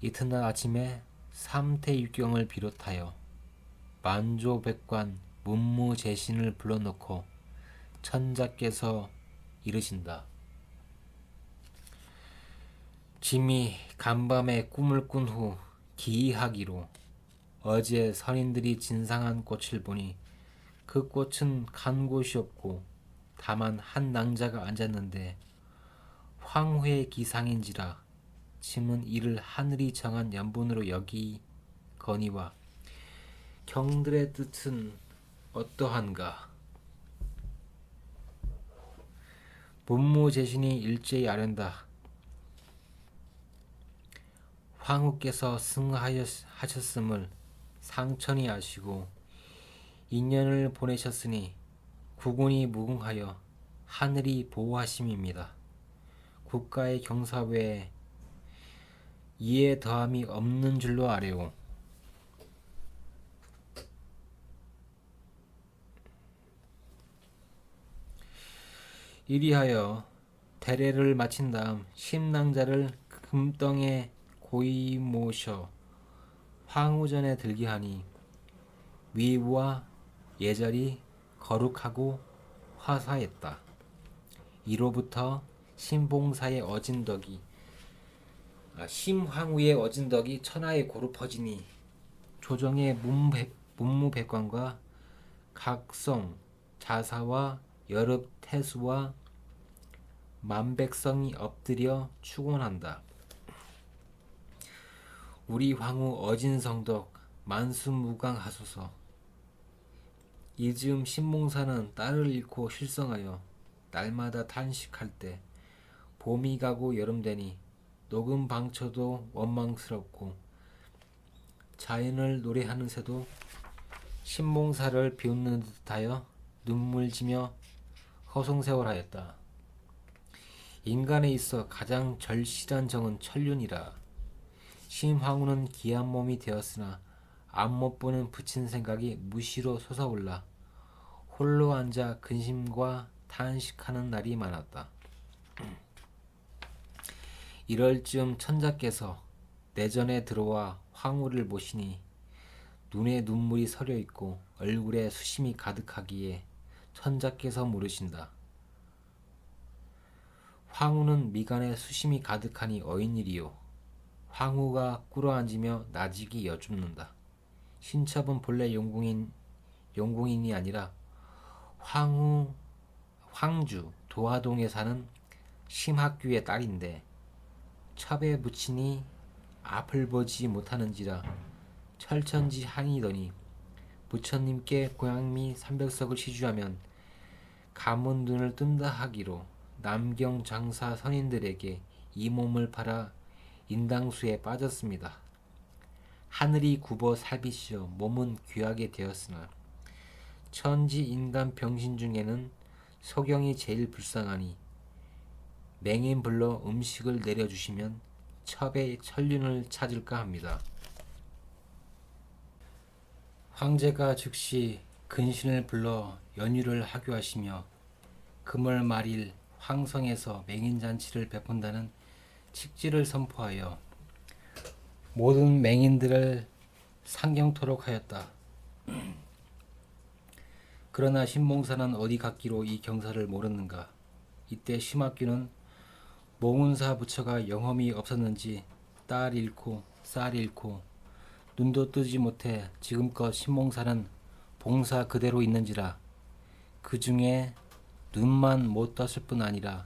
Speaker 1: 이튿날 아침에 삼태육경을 비롯하여 만조백관 문무제신을 불러놓고 천자께서 이르신다. 짐이 간밤에 꿈을 꾼 후 기이하기로 어제 선인들이 진상한 꽃을 보니 그 꽃은 간 곳이 없고 다만 한 낭자가 앉았는데 황후의 기상인지라 짐은 이를 하늘이 정한 연분으로 여기거니와 경들의 뜻은 어떠한가. 문무제신이 일제히 아련다. 황후께서 승하하셨음을 상천히 아시고 인연을 보내셨으니 국운이 무궁하여 하늘이 보호하심입니다. 국가의 경사 외에 이에 더함이 없는 줄로 아뢰오. 이리하여 대례를 마친 다음 심낭자를 금덩에 고이 모셔 황후전에 들게 하니 위와 예절이 거룩하고 화사했다. 이로부터 심봉사의 어진덕이 심황후의 어진덕이 천하에 고루 퍼지니 조정의 문무백관과 각성 자사와 여릅 태수와 만백성이 엎드려 축원한다. 우리 황후 어진성덕 만수무강하소서. 이즈음 신봉사는 딸을 잃고 실성하여 날마다 탄식할 때 봄이 가고 여름 되니 녹음 방처도 원망스럽고 자연을 노래하는 새도 신봉사를 비웃는 듯하여 눈물지며 허송세월하였다. 인간에 있어 가장 절실한 정은 천륜이라. 심황후는 기한 몸이 되었으나 앞못 보는 부친 생각이 무시로 솟아올라 홀로 앉아 근심과 탄식하는 날이 많았다. 이럴 즈음 천자께서 내전에 들어와 황후를 보시니 눈에 눈물이 서려 있고 얼굴에 수심이 가득하기에 천자께서 물으신다. 황후는 미간에 수심이 가득하니 어인일이요. 황후가 꿇어앉으며 나직이 여쭙는다. 신첩은 본래 용궁인이 아니라 황주 도화동에 사는 심학규의 딸인데 첩에 묻히니 앞을 보지 못하는지라 철천지 한이더니 부처님께 고양미 300석을 시주하면 감은 눈을 뜬다 하기로 남경 장사 선인들에게 이 몸을 팔아 인당수에 빠졌습니다. 하늘이 굽어 살피시어 몸은 귀하게 되었으나 천지 인간 병신 중에는 소경이 제일 불쌍하니 맹인 불러 음식을 내려주시면 첩의 천륜을 찾을까 합니다. 황제가 즉시 근신을 불러 연유를 하교하시며 금월 말일 황성에서 맹인잔치를 베푼다는 칙지를 선포하여 모든 맹인들을 상경토록 하였다. 그러나 신봉사는 어디 갔기로 이 경사를 모르는가. 이때 심학규는 몽운사 부처가 영험이 없었는지 딸 잃고 쌀 잃고 눈도 뜨지 못해 지금껏 신봉사는 봉사 그대로 있는지라. 그 중에 눈만 못 떴을 뿐 아니라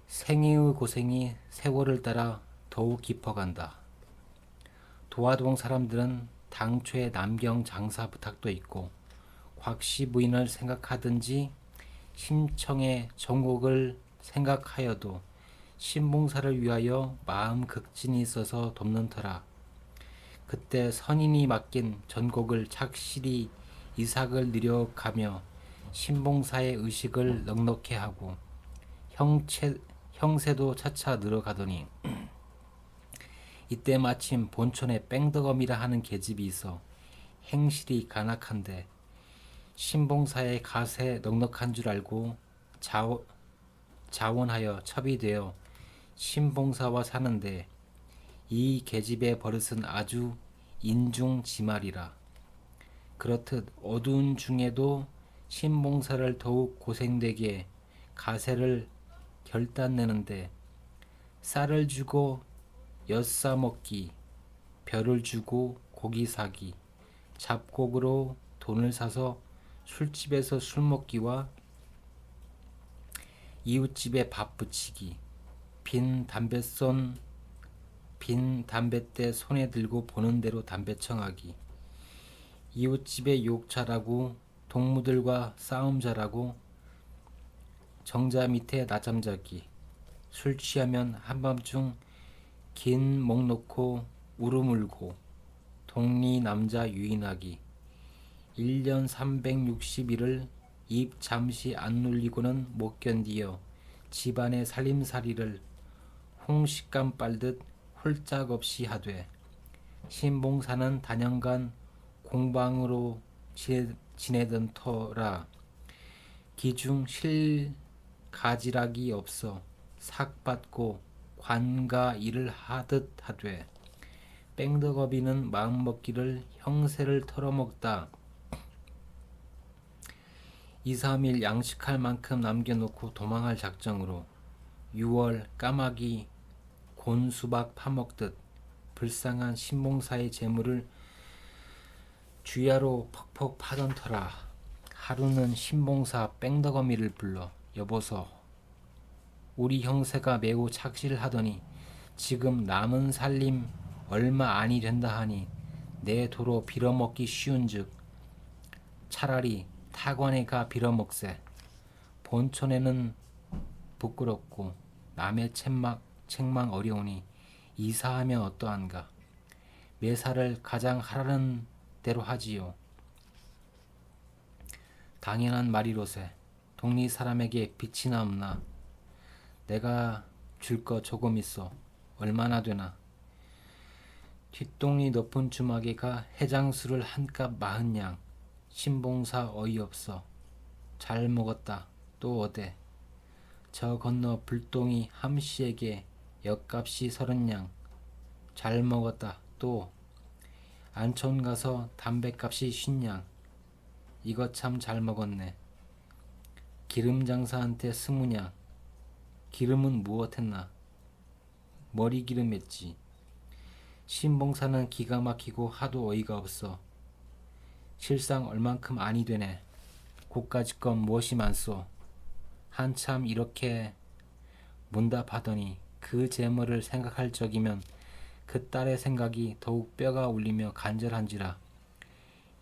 Speaker 1: 생이의 고생이 세월을 따라 더욱 깊어간다. 도화동 사람들은 당초에 남경 장사 부탁도 있고 곽씨 부인을 생각하든지 심청의 정곡을 생각하여도 신봉사를 위하여 마음 극진이 있어서 돕는 터라. 그때 선인이 맡긴 전곡을 착실히 이삭을 느려가며 신봉사의 의식을 넉넉해 하고 형세도 차차 늘어가더니 이때 마침 본촌에 뺑덕엄이라 하는 계집이 있어 행실이 간악한데 신봉사의 갓에 넉넉한 줄 알고 자원하여 첩이 되어 신봉사와 사는데 이 계집의 버릇은 아주 인중지말이라. 그렇듯 어두운 중에도 신봉사를 더욱 고생되게 가세를 결단내는데 쌀을 주고 엿사 먹기, 벼를 주고 고기 사기, 잡곡으로 돈을 사서 술집에서 술 먹기와 이웃집에 밥 부치기, 빈 담뱃대 손에 들고 보는 대로 담배 청하기. 이웃집에 욕 잘하고 동무들과 싸움 잘하고 정자 밑에 낮잠 자기. 술 취하면 한밤중 긴 목 놓고 우름 울고 동리 남자 유인하기. 1년 360일을 입 잠시 안 놀리고는 못 견디어 집안의 살림살이를 홍식감 빨듯 홀짝없이 하되 신봉사는 단연간 공방으로 지내던 터라 기중 실가지락이 없어 삭받고 관가 일을 하듯 하되 뺑덕어비는 마음먹기를 형세를 털어먹다 2, 3일 양식할 만큼 남겨놓고 도망할 작정으로 6월 까마귀 곤수박 파먹듯 불쌍한 신봉사의 재물을 쥐야로 퍽퍽 파던 터라 하루는 신봉사 뺑덕어미를 불러 여보소 우리 형세가 매우 착실하더니 지금 남은 살림 얼마 아니 된다 하니 내 도로 빌어먹기 쉬운즉 차라리 타관에 가 빌어먹세. 본촌에는 부끄럽고 남의 책망 어려우니 이사하면 어떠한가. 매사를 가장 하라는 대로 하지요. 당연한 말이로세. 동리 사람에게 빚이나 없나. 내가 줄 거 조금 있어. 얼마나 되나. 뒷동리 높은 주막에 가 해장술을 한값 40냥. 신봉사 어이없어. 잘 먹었다. 또 어데. 저 건너 불똥이 함씨에게 역값이 30냥. 잘 먹었다. 또 안촌 가서 담배값이 50냥. 이거 참 잘 먹었네. 기름 장사한테 20냥. 기름은 무엇했나? 머리 기름 했지. 신봉사는 기가 막히고 하도 어이가 없어. 실상 얼만큼 아니 되네. 고까지 건 무엇이 많소. 한참 이렇게 문답하더니 그 재물을 생각할 적이면 그 딸의 생각이 더욱 뼈가 울리며 간절한지라.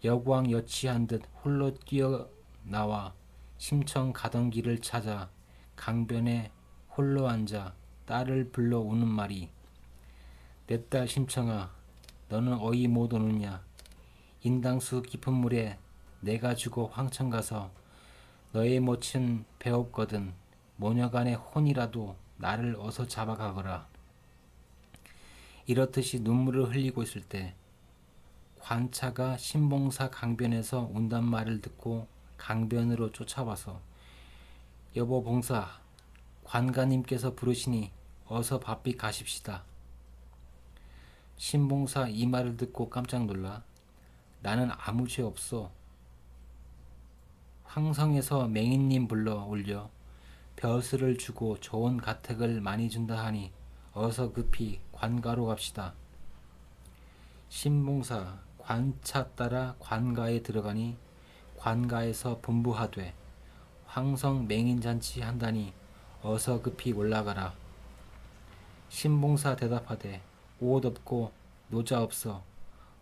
Speaker 1: 여광 여취한 듯 홀로 뛰어나와 심청 가던 길을 찾아 강변에 홀로 앉아 딸을 불러 우는 말이 내 딸 심청아 너는 어이 못 오느냐. 인당수 깊은 물에 내가 주고 황천 가서 너의 모친 배웠거든. 모녀간의 혼이라도 나를 어서 잡아가거라. 이렇듯이 눈물을 흘리고 있을 때 관차가 신봉사 강변에서 운단 말을 듣고 강변으로 쫓아와서 여보 봉사 관가님께서 부르시니 어서 바삐 가십시다. 신봉사 이 말을 듣고 깜짝 놀라 나는 아무 죄 없어. 황성에서 맹인님 불러 올려 벼슬을 주고 좋은 가택을 많이 준다 하니 어서 급히 관가로 갑시다. 신봉사 관차 따라 관가에 들어가니 관가에서 분부하되 황성 맹인잔치 한다니 어서 급히 올라가라. 신봉사 대답하되 옷 없고 노자 없어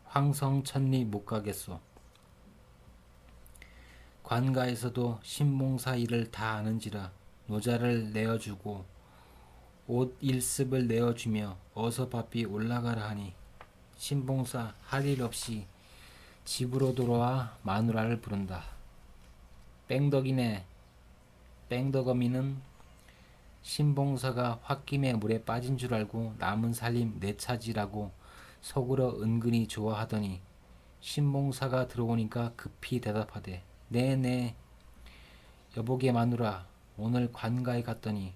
Speaker 1: 황성 천리 못 가겠소. 관가에서도 신봉사 일을 다 아는지라 노자를 내어주고 옷 일습을 내어주며 어서 바삐 올라가라 하니 신봉사 할 일 없이 집으로 돌아와 마누라를 부른다. 뺑덕이네. 뺑덕어미는 신봉사가 홧김에 물에 빠진 줄 알고 남은 살림 내 차지라고 속으로 은근히 좋아하더니 신봉사가 들어오니까 급히 대답하되 네네 여보게 마누라 오늘 관가에 갔더니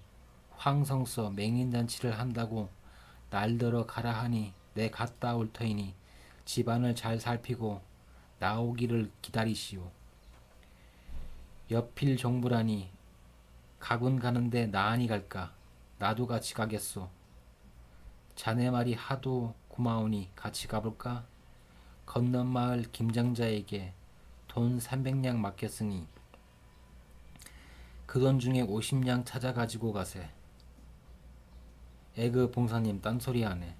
Speaker 1: 황성서 맹인잔치를 한다고 날더러 가라 하니 내 갔다 올 터이니 집안을 잘 살피고 나오기를 기다리시오. 여필 종부라니 가군 가는데 나안이 갈까. 나도 같이 가겠소. 자네 말이 하도 고마우니 같이 가볼까? 건넌 마을 김장자에게 돈 300냥 맡겼으니 그 돈 중에 50냥 찾아 가지고 가세. 에그 봉사님 딴소리 하네.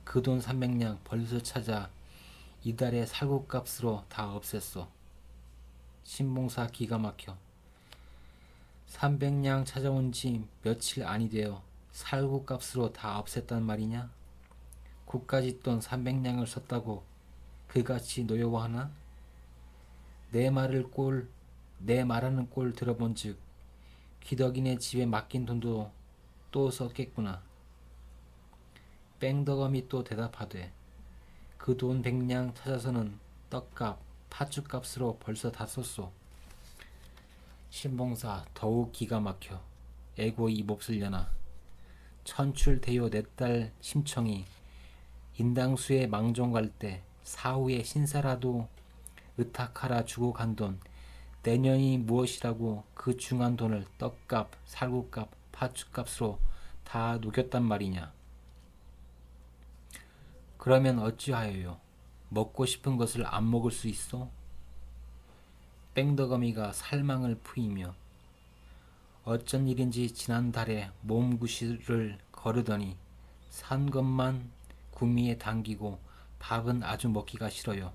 Speaker 1: 그 돈 300냥 벌써 찾아 이달에 살구값으로 다 없앴어. 신봉사 기가 막혀. 300냥 찾아온 지 며칠 아니 되어 살구값으로 다 없앴단 말이냐? 국가지 돈 300냥을 썼다고 그같이 노여워하나? 내 말하는 꼴 들어본즉 귀덕이네 집에 맡긴 돈도 또 썼겠구나. 뺑덕엄이 또 대답하되 그 돈 100냥 찾아서는 떡값, 팥죽값으로 벌써 다 썼소. 신봉사 더욱 기가 막혀. 애고 이 몹쓸려나. 천출대요 내 딸 심청이 인당수에 망종 갈 때 사후에 신사라도 의탁하라 주고 간 돈 내년이 무엇이라고 그 중한 돈을 떡값, 살구값, 팥죽값으로 다 녹였단 말이냐. 그러면 어찌하여요? 먹고 싶은 것을 안 먹을 수 있어? 뺑덕어미가 살망을 푸이며 어쩐 일인지 지난달에 몸구실을 거르더니 산 것만 구미에 당기고 밥은 아주 먹기가 싫어요.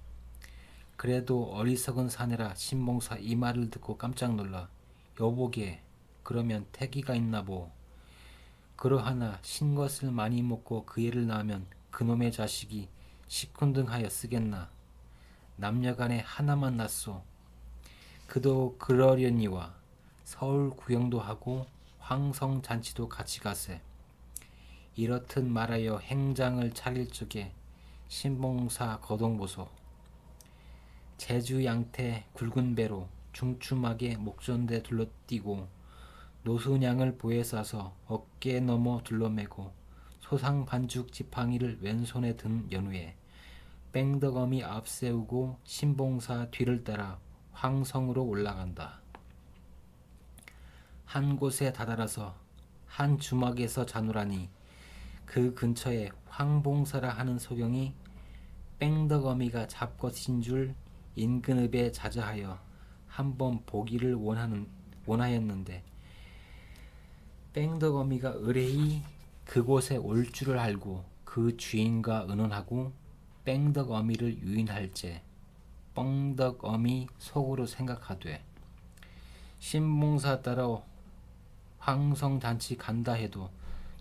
Speaker 1: 그래도 어리석은 사내라 신봉사 이 말을 듣고 깜짝 놀라 여보게 그러면 태기가 있나 보. 그러하나 신것을 많이 먹고 그 애를 낳으면 그놈의 자식이 시큰둥하여 쓰겠나. 남녀간에 하나만 낳소. 그도 그러려니와 서울 구경도 하고 황성잔치도 같이 가세. 이렇듯 말하여 행장을 차릴 적에 신봉사 거동보소. 제주 양태 굵은 배로 중춤하게 목전대 둘러띠고 노순양을 보에 싸서 어깨 넘어 둘러매고 소상 반죽 지팡이를 왼손에 든 연후에 뺑덕엄이 앞세우고 신봉사 뒤를 따라 황성으로 올라간다. 한 곳에 다다라서 한 주막에서 자누라니 그 근처에 황봉사라 하는 소경이 뺑덕어미가 잡것인 줄 인근읍에 자자하여 한번 보기를 원하였는데 뺑덕어미가 의뢰히 그곳에 올 줄을 알고 그 주인과 의논하고 뺑덕어미를 유인할제 뻥덕어미 속으로 생각하되 신봉사 따라 황성잔치 간다 해도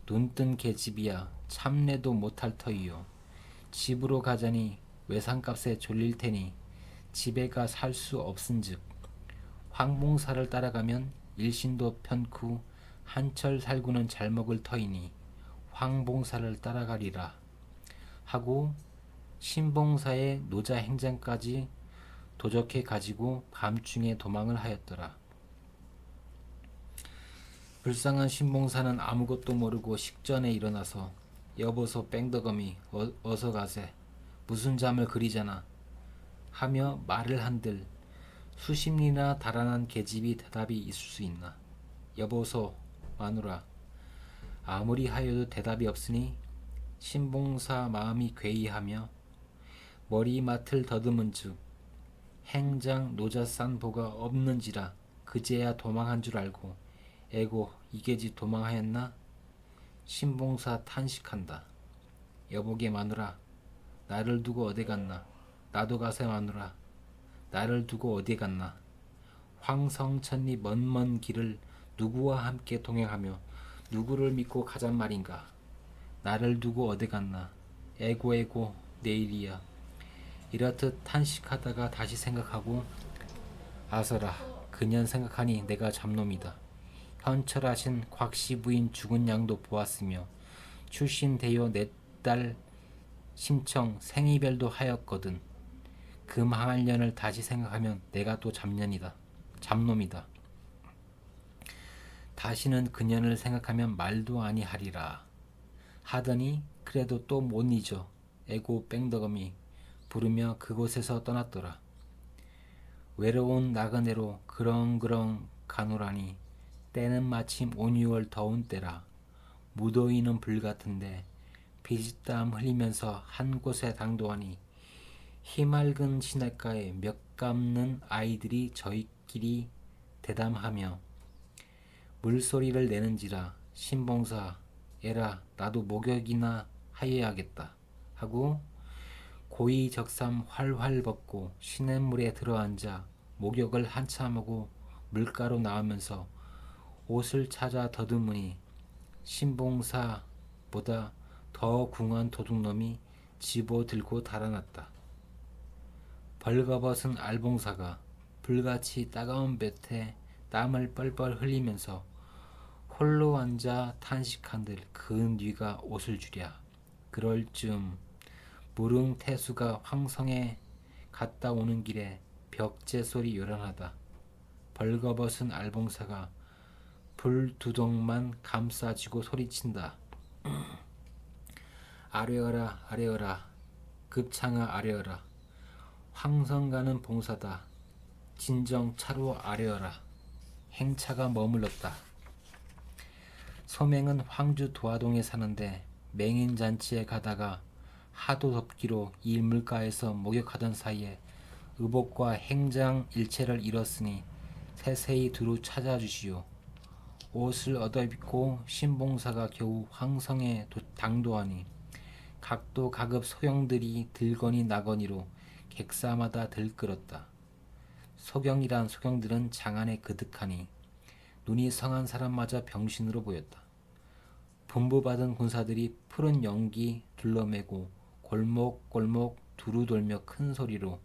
Speaker 1: 눈뜬 계집이야 참내도 못할 터이요. 집으로 가자니 외상값에 졸릴 테니 집에 가 살 수 없은즉 황봉사를 따라가면 일신도 편쿠 한철 살구는 잘 먹을 터이니 황봉사를 따라가리라 하고 신봉사의 노자 행장까지 도적해 가지고 밤중에 도망을 하였더라. 불쌍한 신봉사는 아무것도 모르고 식전에 일어나서 여보소 뺑덕어미 어서 가세. 무슨 잠을 그리잖아. 하며 말을 한들 수십리나 달아난 계집이 대답이 있을 수 있나. 여보소 마누라. 아무리 하여도 대답이 없으니 신봉사 마음이 괴이하며 머리맡을 더듬은즉 행장 노자싼 보가 없는지라 그제야 도망한 줄 알고 에고 이게지 도망하였나? 신봉사 탄식한다. 여보게 마누라 나를 두고 어디 갔나? 나도 가세 마누라 나를 두고 어디 갔나? 황성천리 먼 길을 누구와 함께 동행하며 누구를 믿고 가잔 말인가? 나를 두고 어디 갔나? 에고 내일이야. 이렇듯 탄식하다가 다시 생각하고 아서라 그년 생각하니 내가 잡놈이다. 현철하신 곽씨 부인 죽은 양도 보았으며 출신되어 내 딸 심청 생이별도 하였거든. 그 망할 년을 다시 생각하면 내가 또 잡놈이다. 다시는 그년을 생각하면 말도 아니하리라 하더니 그래도 또 못 잊어 에고 뺑덕어미 부르며 그곳에서 떠났더라. 외로운 나그네로 그렁그렁 가노라니 때는 마침 5, 6월 더운 때라. 무더위는 불같은데 비지땀 흘리면서 한 곳에 당도하니 희맑은 시냇가에 몇 감는 아이들이 저희끼리 대담하며 물소리를 내는지라 신봉사 에라 나도 목욕이나 하여야겠다 하고 고이적삼 활활 벗고 시냇물에 들어앉아 목욕을 한참 하고 물가로 나오면서 옷을 찾아 더듬으니 신봉사보다 더 궁한 도둑놈이 집어들고 달아났다. 벌거벗은 알봉사가 불같이 따가운 볕에 땀을 뻘뻘 흘리면서 홀로 앉아 탄식한들 그 뉘가 옷을 주랴. 그럴 쯤 무릉태수가 황성에 갔다 오는 길에 벽제 소리 요란하다. 벌거벗은 알봉사가 불두덩만 감싸쥐고 소리친다. 아뢰어라 아뢰어라 급창아 아뢰어라 황성 가는 봉사다. 진정 차로 아뢰어라. 행차가 머물렀다. 소맹은 황주 도화동에 사는데 맹인잔치에 가다가 하도 덥기로 이 물가에서 목욕하던 사이에 의복과 행장 일체를 잃었으니 세세히 두루 찾아주시오. 옷을 얻어입고 신봉사가 겨우 황성에 당도하니 각도 각읍 소경들이 들거니 나거니로 객사마다 들끓었다. 소경이란 소경들은 장안에 그득하니 눈이 성한 사람마저 병신으로 보였다. 분부받은 군사들이 푸른 연기 둘러매고 골목골목 두루 돌며 큰 소리로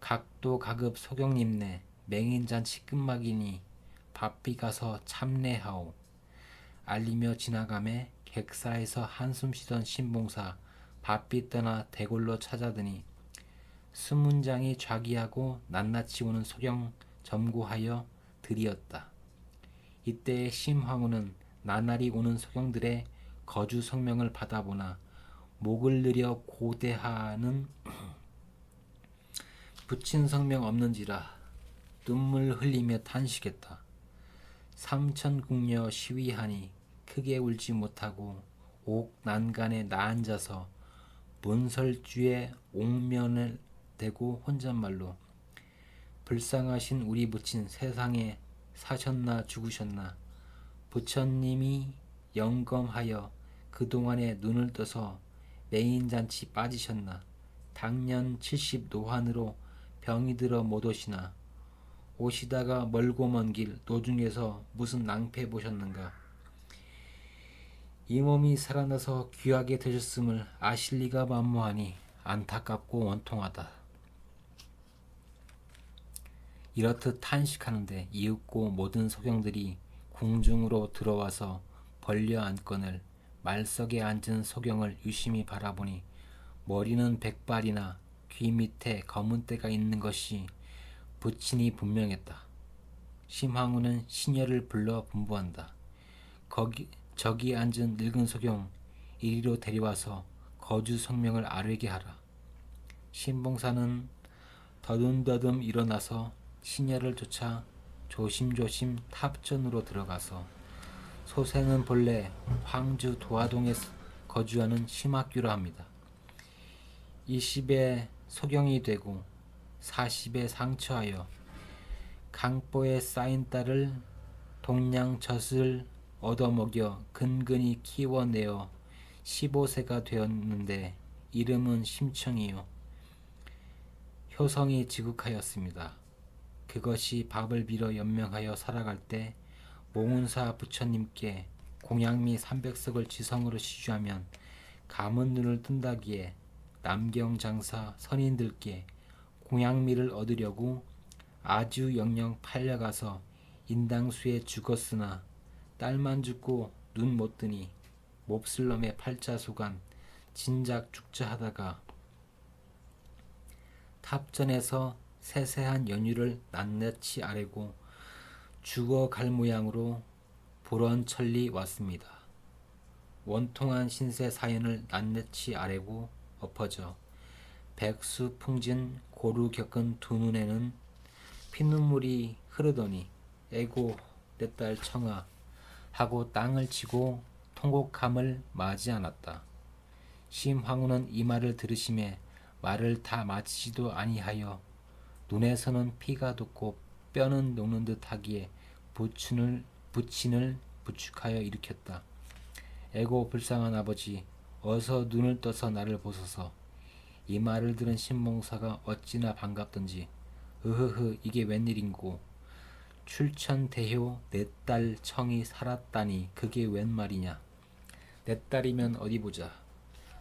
Speaker 1: 각도 각읍 소경님네 맹인잔치 끝막이니 바삐 가서 참례하오 알리며 지나가매 객사에서 한숨 쉬던 신봉사 바삐 떠나 대골로 찾아드니 수문장이 좌기하고 낱낱이 오는 소경 점구하여 들이었다. 이때에 심황후는 나날이 오는 소경들의 거주 성명을 받아보나 목을 느려 고대하는 붙인 성명 없는지라 눈물 흘리며 탄식했다. 삼천궁녀 시위하니 크게 울지 못하고 옥 난간에 나앉아서 문설주에 옥면을 대고 혼잣말로 불쌍하신 우리 부친 세상에 사셨나 죽으셨나 부처님이 영검하여 그동안에 눈을 떠서 매인잔치 빠지셨나 당년 70 노환으로 병이 들어 못 오시나 오시다가 멀고 먼 길 노중에서 무슨 낭패 보셨는가 이 몸이 살아나서 귀하게 되셨음을 아실 리가 만무하니 안타깝고 원통하다. 이렇듯 탄식하는데 이윽고 모든 소경들이 궁중으로 들어와서 벌려 앉거늘 말석에 앉은 소경을 유심히 바라보니 머리는 백발이나 귀 밑에 검은 때가 있는 것이 부친이 분명했다. 심황후는 시녀를 불러 분부한다. 저기 앉은 늙은 소경 이리로 데려와서 거주 성명을 아뢰게 하라. 신봉사는 더듬더듬 일어나서 시녀를 쫓아 조심조심 탑전으로 들어가서 소생은 본래 황주 도화동에 거주하는 심학규라 합니다. 20에 소경이 되고 40에 상처하여 강보에 쌓인 딸을 동량젖을 얻어먹여 근근히 키워내어 15세가 되었는데 이름은 심청이요 효성이 지극하였습니다. 그것이 밥을 빌어 연명하여 살아갈 때 몽운사 부처님께 공양미 300석을 지성으로 시주하면 감은 눈을 뜬다기에 남경장사 선인들께 공양미를 얻으려고 아주 영영 팔려가서 인당수에 죽었으나 딸만 죽고 눈 못 뜨니 몹쓸 놈의 팔자소간 진작 죽자 하다가 탑전에서 세세한 연유를 낱낱이 아뢰고 죽어갈 모양으로 불원천리 왔습니다. 원통한 신세 사연을 낱낱이 아뢰고 엎어져 백수 풍진 고루 겪은 두 눈에는 피눈물이 흐르더니 에고 내 딸 청아 하고 땅을 치고 통곡함을 마지 않았다. 심황후는 이 말을 들으심에 말을 다 마치지도 아니하여 눈에서는 피가 돋고 뼈는 녹는 듯 하기에 부친을 부축하여 일으켰다. 에고 불쌍한 아버지, 어서 눈을 떠서 나를 보소서. 이 말을 들은 신봉사가 어찌나 반갑던지. 으흐흐, 이게 웬일인고. 출천대효 내 딸 청이 살았다니 그게 웬 말이냐. 내 딸이면 어디 보자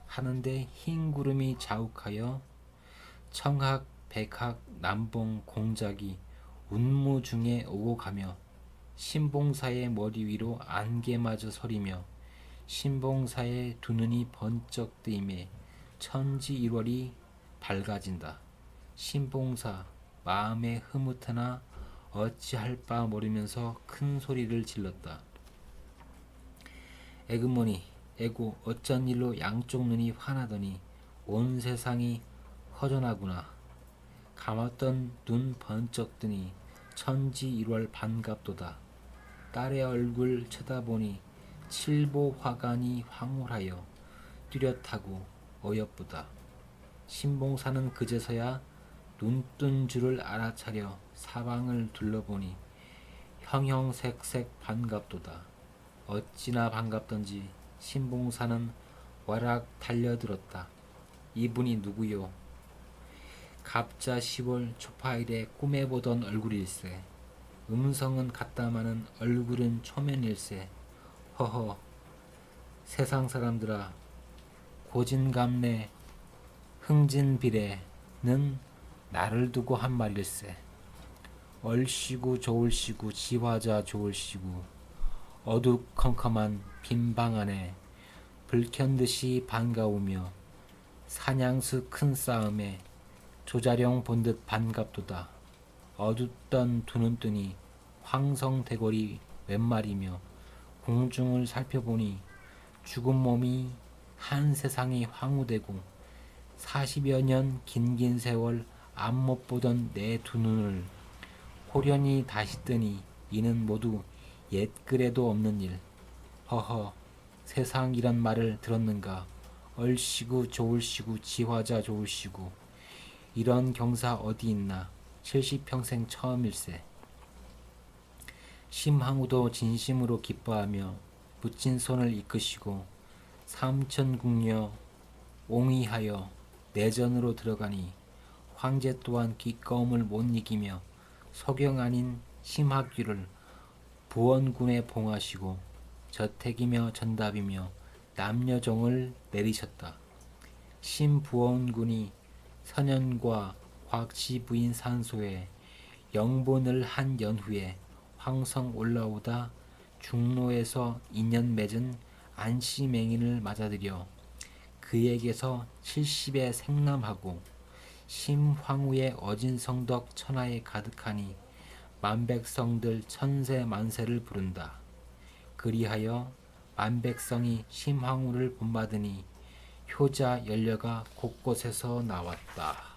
Speaker 1: 하는데 흰 구름이 자욱하여 청학, 백학, 남봉, 공작이 운무 중에 오고 가며 신봉사의 머리 위로 안개마저 서리며 신봉사의 두 눈이 번쩍 뜨임에 천지일월이 밝아진다. 신봉사 마음에 흐뭇하나 어찌할 바 모르면서 큰 소리를 질렀다. 에그머니, 에고 어쩐 일로 양쪽 눈이 환하더니 온 세상이 허전하구나. 감았던 눈 번쩍 뜨니 천지일월 반갑도다. 딸의 얼굴 쳐다보니 칠보 화관이 황홀하여 뚜렷하고 어여쁘다. 신봉사는 그제서야 눈뜬 줄을 알아차려 사방을 둘러보니 형형색색 반갑도다. 어찌나 반갑던지 신봉사는 와락 달려들었다. 이분이 누구요? 갑자 10월 초파일에 꿈에 보던 얼굴일세. 음성은 같다마는 얼굴은 초면일세. 허허, 세상 사람들아, 고진감래 흥진비례는 나를 두고 한 말일세. 얼씨구 좋을씨구 지화자 좋을씨구 어두컴컴한 빈방 안에 불켠듯이 반가우며 사냥수 큰 싸움에 조자룡 본듯 반갑도다. 어둡던 두 눈뜨니 황성대궐이 웬 말이며 공중을 살펴보니 죽은 몸이 한 세상이 황후되고 40여 년 긴긴 세월 앞 못 보던 내 두 눈을 호련히 다시 뜨니 이는 모두 옛글에도 없는 일. 허허, 세상 이런 말을 들었는가. 얼씨구 좋을씨구 지화자 좋을씨구 이런 경사 어디 있나. 70평생 처음일세. 심항우도 진심으로 기뻐하며 붙인 손을 이끄시고 삼천궁녀 옹의하여 내전으로 들어가니 황제 또한 기꺼움을 못 이기며 소경 아닌 심학규를 부원군에 봉하시고 저택이며 전답이며 남녀종을 내리셨다. 신부원군이 선현과 곽지 부인 산소에 영본을 한 연후에 황성 올라오다 중로에서 인연 맺은 안씨맹인을 맞아들여 그에게서 70에 생남하고 심황후의 어진성덕 천하에 가득하니 만백성들 천세 만세를 부른다. 그리하여 만백성이 심황후를 본받으니 효자 연려가 곳곳에서 나왔다.